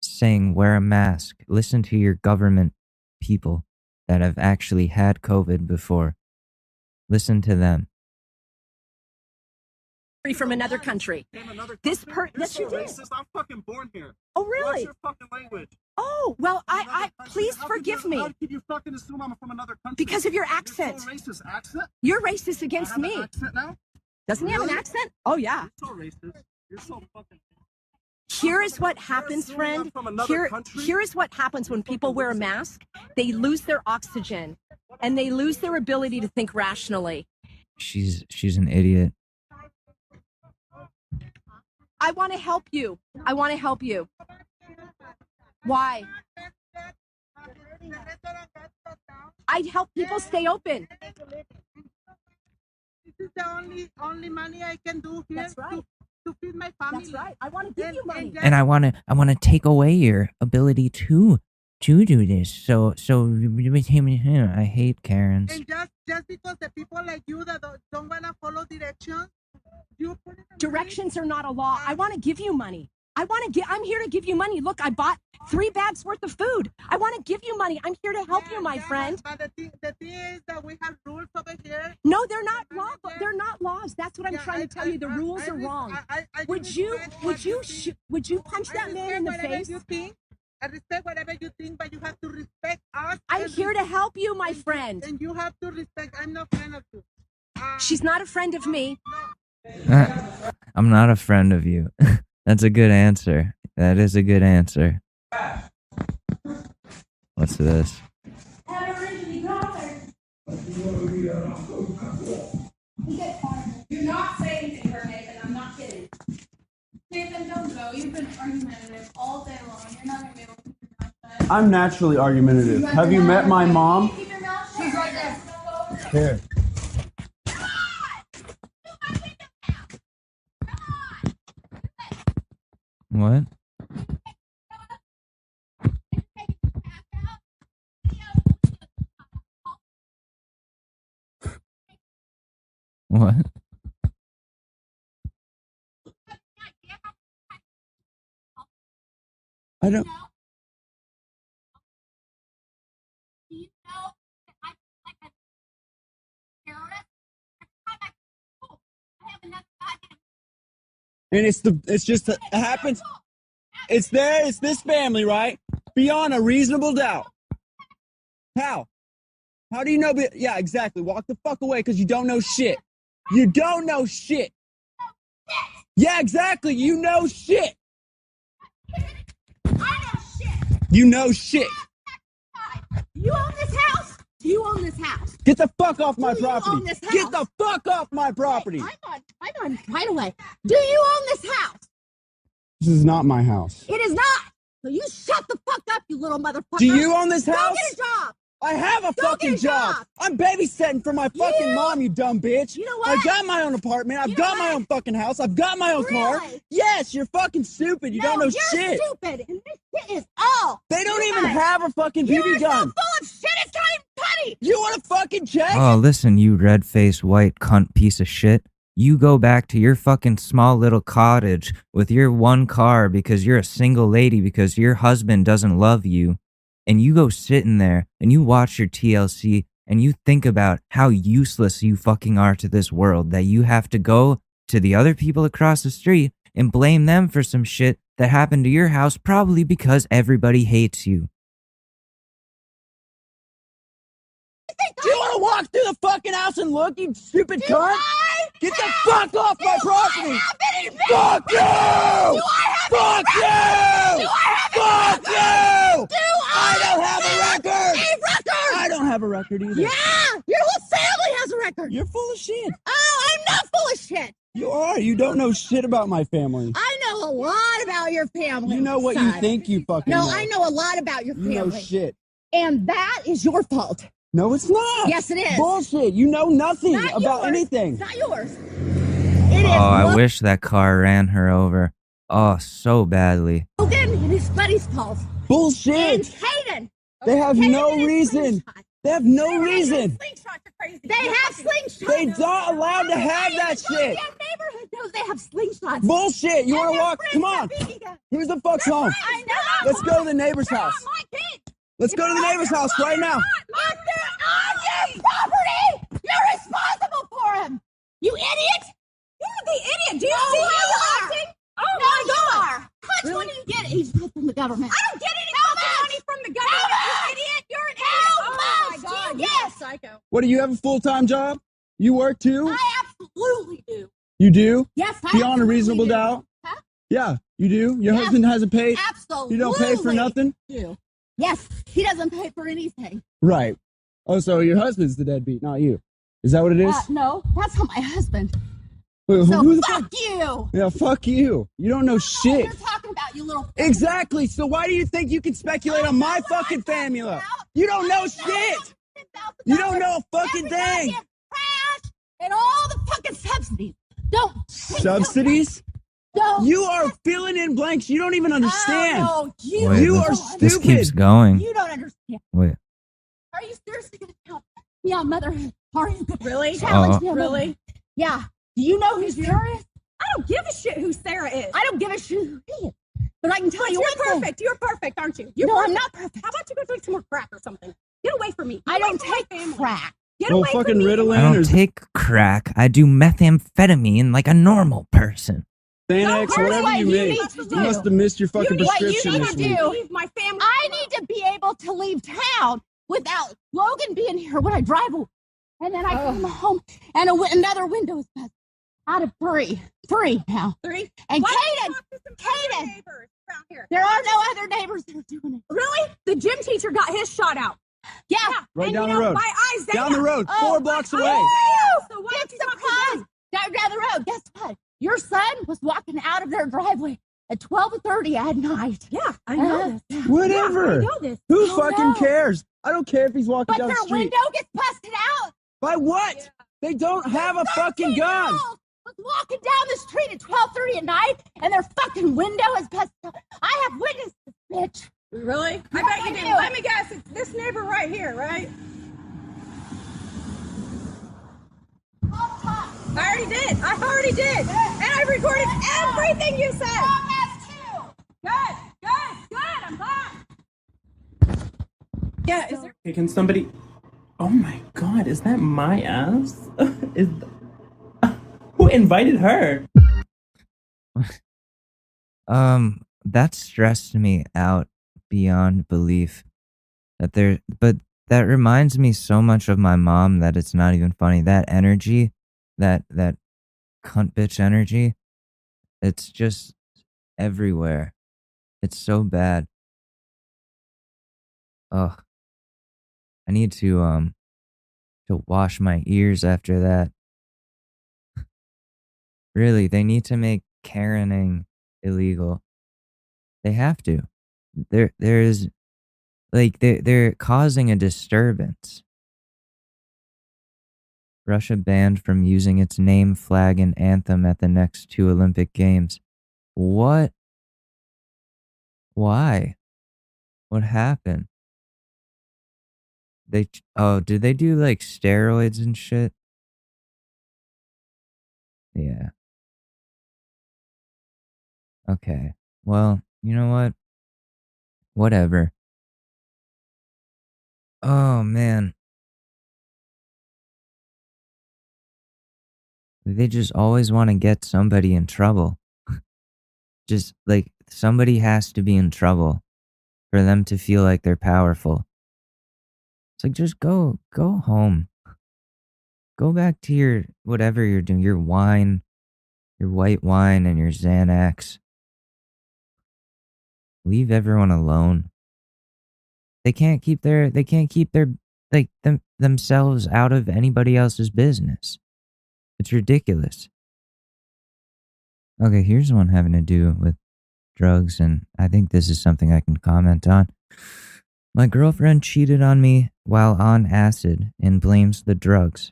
saying wear a mask. Listen to your government people that have actually had COVID before. Listen to them. From another country. Yes, you did. I'm fucking born here. Oh, really? What's your fucking language? Oh, well, I please forgive me. How could you fucking assume I'm from another country? Because of your accent. You're so racist. Accent? You're racist against me. An accent now? Doesn't he have an accent? Oh, yeah. You're so racist. You're so fucking... Here is what happens, friend. Here is what happens when people wear a mask. They lose their oxygen, and they lose their ability to think rationally. She's an idiot. I want to help you. I want to help you. Why? I'd help people stay open. This is the only money I can do here. That's right. To feed my family. That's right. I want to give you money. And I want to take away your ability to do this. So I hate Karens. And just because the people like you that don't want to follow directions, you put it directions are not a law. I want to give you money. I'm here to give you money. Look, I bought 3 bags worth of food. I want to give you money. I'm here to help you, my friend. But the thing is that we have rules over here. No, they're not laws. They're not laws. That's what I'm trying to tell you. The rules are wrong. Would you punch that man in the face? I respect whatever you think, but you have to respect us. I'm here to help you, my friend. And you have to respect. I'm not a friend of you. She's not a friend of me. I'm not a friend of you. That's a good answer. That is a good answer. What's this? Do not say anything, her, Nathan. I'm not kidding. Nathan, don't go. You've been argumentative all day long. You're not going to be able to keep your mouth shut. I'm naturally argumentative. Have you met my mom? Keep your mouth shut. She's right there. Here. What? What? I don't. Do you know that I like a terrorist? I have enough goddamn. And it's just, it happens. It's this family, right? Beyond a reasonable doubt. How? How do you know? Yeah, exactly. Walk the fuck away because you don't know shit. You don't know shit. Yeah, exactly. You know shit. I know shit. You know shit. You own this house? Do you own this house? Get the fuck off my Do you property. own this house? Get the fuck off my property. I'm on right away. Do you own this house? This is not my house. It is not. So you shut the fuck up, you little motherfucker. Do you own this house? Go get a job. I have a Go fucking get a job. job. I'm babysitting for my fucking mom, you dumb bitch. You know what? I got my own apartment. I've got my own fucking house. I've got my own car. Really? Yes, you're fucking stupid. You don't know you're shit. stupid, and this shit is all. They don't you even guys. have a fucking BB You're gun. so full of shit. It's not even funny. You want to fucking check? Oh, listen, you red-faced white cunt piece of shit. You go back to your fucking small little cottage with your one car because you're a single lady because your husband doesn't love you. And you go sit in there and you watch your TLC and you think about how useless you fucking are to this world, that you have to go to the other people across the street and blame them for some shit that happened to your house, probably because everybody hates you. Do you want to walk through the fucking house and look, you stupid cunt? Get the fuck off my property! Fuck you! Fuck you! Fuck you! I don't have a record! I don't have a record either. Yeah, your whole family has a record. You're full of shit. Oh, I'm not full of shit. You are. You don't know shit about my family. I know a lot about your family. You know what you think you fucking No, know. I know a lot about your family. You know shit. And that is your fault. No, it's not. Yes, it is. Bullshit. You know nothing Not about yours. anything. It's not yours. It is Oh, I wish that car ran her over. Oh, so badly. Logan and his buddy's fault. Bullshit. And Hayden. They have Hayden no and his reason. slingshot. They have no reason. Slingshots are crazy. They have slingshots. They're not allowed to have that shit. That neighborhood knows they have slingshots. Bullshit. You And want to their walk? friends Come have on. BB guns. Who's the fuck's home? I know. Let's go to the neighbor's house. My kids. Let's go to the neighbor's house right now. Look, they're on your property. You're responsible for him. You idiot. You're the idiot. Do you see how you're acting? Oh my God. How much money you get? He's from the government. I don't get any money from the government. You idiot. You're an idiot. Oh my God. Yes. Psycho. What, do you have a full-time job? You work too? I absolutely do. You do? Yes, I Beyond a reasonable do. doubt? Huh? Yeah, you do? Your Yes, husband hasn't paid? Absolutely. You don't pay for nothing? Do. Yes, he doesn't pay for anything. Right. Oh, so your husband's the deadbeat, not you. Is that what it is? No, that's not my husband. Wait, So who the fuck you. Yeah, fuck you. You don't know shit. You're talking about you little. Exactly. So why do you think you can speculate on my fucking formula? You don't know shit. You don't know a fucking thing. Trash and all the fucking subsidies. Don't. Subsidies? Don't. You are filling in blanks. You don't even understand. Oh, no, Wait, you this- are stupid. This keeps going. You don't understand. Wait. Are you seriously going to tell me on motherhood? Are you Really? challenge me on Really? motherhood? Yeah. Do you know who Sarah is? I don't give a shit who Sarah is. I don't give a shit who he is. But I can tell you You're one thing. perfect. You're perfect, aren't you? You're No, I'm perfect. not perfect. How about you go take some more crack or something? Get away from me. I Get away don't from my take family. crack. Get Well, away fucking from me. Ritalin I don't or take crack. I do methamphetamine like a normal person. Xanax, No, whatever what you you make. need to You do. must have missed your fucking What you prescription need this to week. do. Leave my family. I need to be able to leave town without Logan being here when I drive away. And then I come home and another window is busted. Out of three now. 3. And Why don't Kaden, you talk to some other Kaden. neighbors around here? There are no other neighbors that are doing it. Really? The gym teacher got his shot out. Yeah. Right and down you the know, road. My eyes. Down the road, 4 blocks away. So why Get don't you talk to surprised. them? Down the road. Guess what? Your son was walking out of their driveway at 12:30 at night. Yeah, I know this. Whatever. Yeah, I know this. Who Oh, fucking no. cares? I don't care if he's walking But down their the street. window gets busted out. By what? They don't have a fucking gun. Was walking down the street at 12:30 at night, and their fucking window is busted out. I have witnesses, bitch. Really? I bet you do. Let me guess. It's this neighbor right here, right? I already did. And I recorded everything you said. Good. I'm back. Yeah, is there? Okay, can somebody? Oh my God, is that my ass? Who invited her? That stressed me out beyond belief. But that reminds me so much of my mom that it's not even funny. That energy, that cunt bitch energy, it's just everywhere. It's so bad. Ugh. I need to wash my ears after that. Really, they need to make Karening illegal. They have to. There is Like, they're causing a disturbance. Russia banned from using its name, flag, and anthem at the next 2 Olympic Games. What? Why? What happened? Did they do, like, steroids and shit? Yeah. Okay. Well, you know what? Whatever. Oh, man. They just always wanna get somebody in trouble. Just, like, somebody has to be in trouble for them to feel like they're powerful. It's like, just go home. Go back to your whatever you're doing, your wine, your white wine, and your Xanax. Leave everyone alone. They can't keep their like themselves out of anybody else's business. It's ridiculous. Okay, here's one having to do with drugs, and I think this is something I can comment on. My girlfriend cheated on me while on acid and blames the drugs.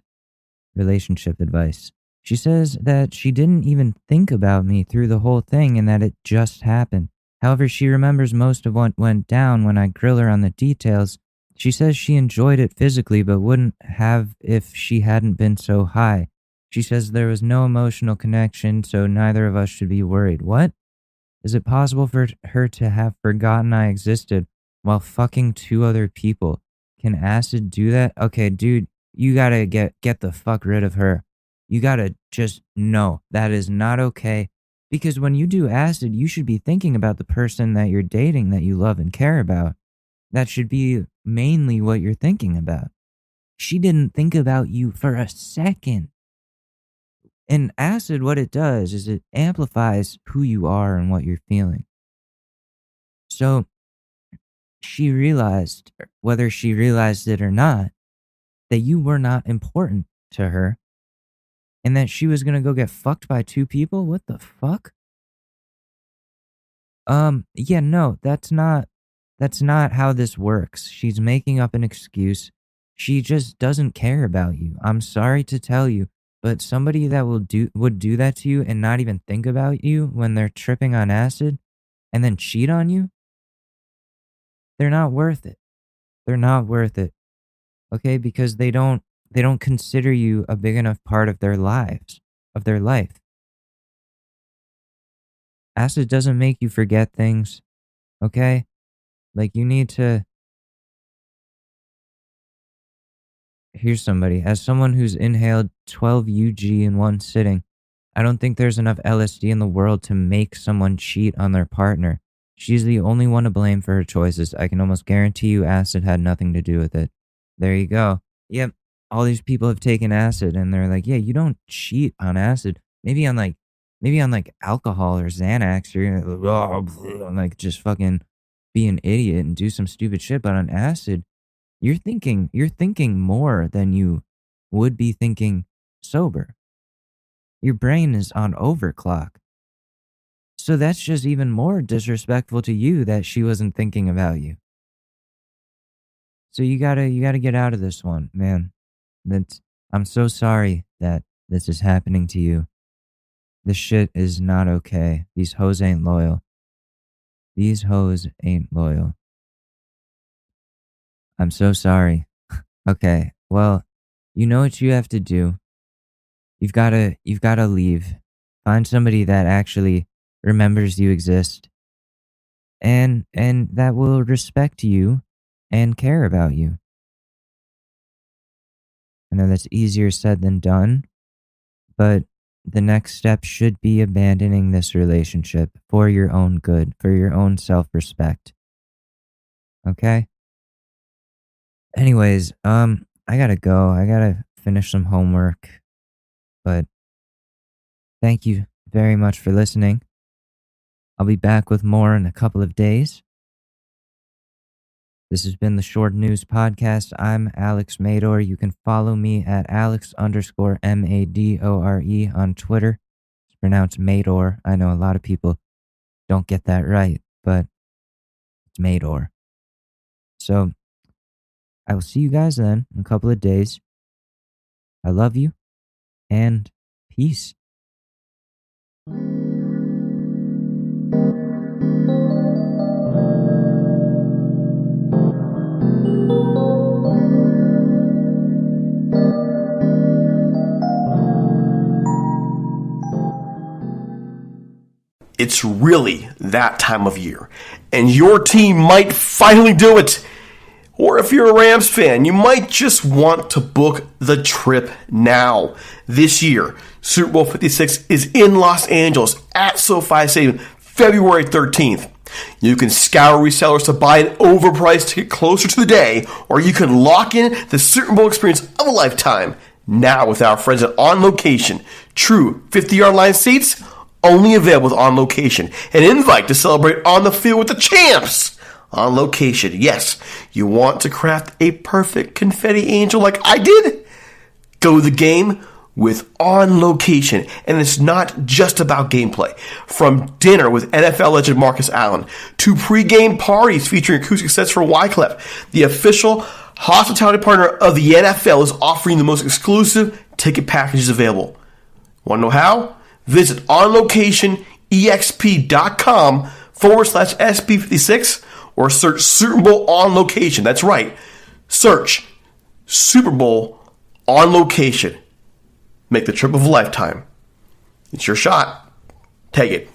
Relationship advice. She says that she didn't even think about me through the whole thing and that it just happened. However, she remembers most of what went down when I grill her on the details. She says she enjoyed it physically but wouldn't have if she hadn't been so high. She says there was no emotional connection, so neither of us should be worried. What? Is it possible for her to have forgotten I existed while fucking 2 other people? Can acid do that? Okay, dude, you gotta get the fuck rid of her. You gotta just know that is not okay. Because when you do acid, you should be thinking about the person that you're dating that you love and care about. That should be mainly what you're thinking about. She didn't think about you for a second. And acid, what it does is it amplifies who you are and what you're feeling. So she realized, whether she realized it or not, that you were not important to her and that she was going to go get fucked by 2 people? What the fuck? Yeah, no, that's not how this works. She's making up an excuse. She just doesn't care about you. I'm sorry to tell you, but somebody that would do that to you and not even think about you when they're tripping on acid and then cheat on you, they're not worth it. They're not worth it. Okay? Because they don't consider you a big enough part of their lives, of their life. Acid doesn't make you forget things, okay? Like, you need to... Here's somebody. As someone who's inhaled 12 UG in one sitting, I don't think there's enough LSD in the world to make someone cheat on their partner. She's the only one to blame for her choices. I can almost guarantee you acid had nothing to do with it. There you go. Yep, all these people have taken acid, and they're like, yeah, you don't cheat on acid. Maybe on like alcohol or Xanax, you're gonna like just fucking be an idiot and do some stupid shit. But on acid, you're thinking more than you would be thinking sober. Your brain is on overclock. So that's just even more disrespectful to you that she wasn't thinking about you. So you gotta get out of this one, man. I'm so sorry that this is happening to you. This shit is not okay. These hoes ain't loyal. These hoes ain't loyal. I'm so sorry. Okay, well, you know what you have to do. You've gotta leave. Find somebody that actually remembers you exist. And that will respect you and care about you. I know that's easier said than done, but the next step should be abandoning this relationship for your own good, for your own self-respect. Okay? Anyways, I gotta go. I gotta finish some homework. But thank you very much for listening. I'll be back with more in a couple of days. This has been the Short News Podcast. I'm Alex Mador. You can follow me at Alex_Madore on Twitter. It's pronounced Mador. I know a lot of people don't get that right, but it's Mador. So I will see you guys then in a couple of days. I love you, and peace. It's really that time of year, and your team might finally do it. Or if you're a Rams fan, you might just want to book the trip now. This year, Super Bowl 56 is in Los Angeles at SoFi Stadium, February 13th. You can scour resellers to buy an overpriced ticket closer to the day, or you can lock in the Super Bowl experience of a lifetime now with our friends at On Location. True 50-yard line seats, only available with On Location. An invite to celebrate on the field with the champs. On Location. Yes, you want to craft a perfect confetti angel like I did? Go to the game with On Location. And it's not just about gameplay. From dinner with NFL legend Marcus Allen to pregame parties featuring acoustic sets for Wyclef, the official hospitality partner of the NFL is offering the most exclusive ticket packages available. Want to know how? Visit onlocationexp.com/SB56 or search Super Bowl On Location. That's right. Search Super Bowl On Location. Make the trip of a lifetime. It's your shot. Take it.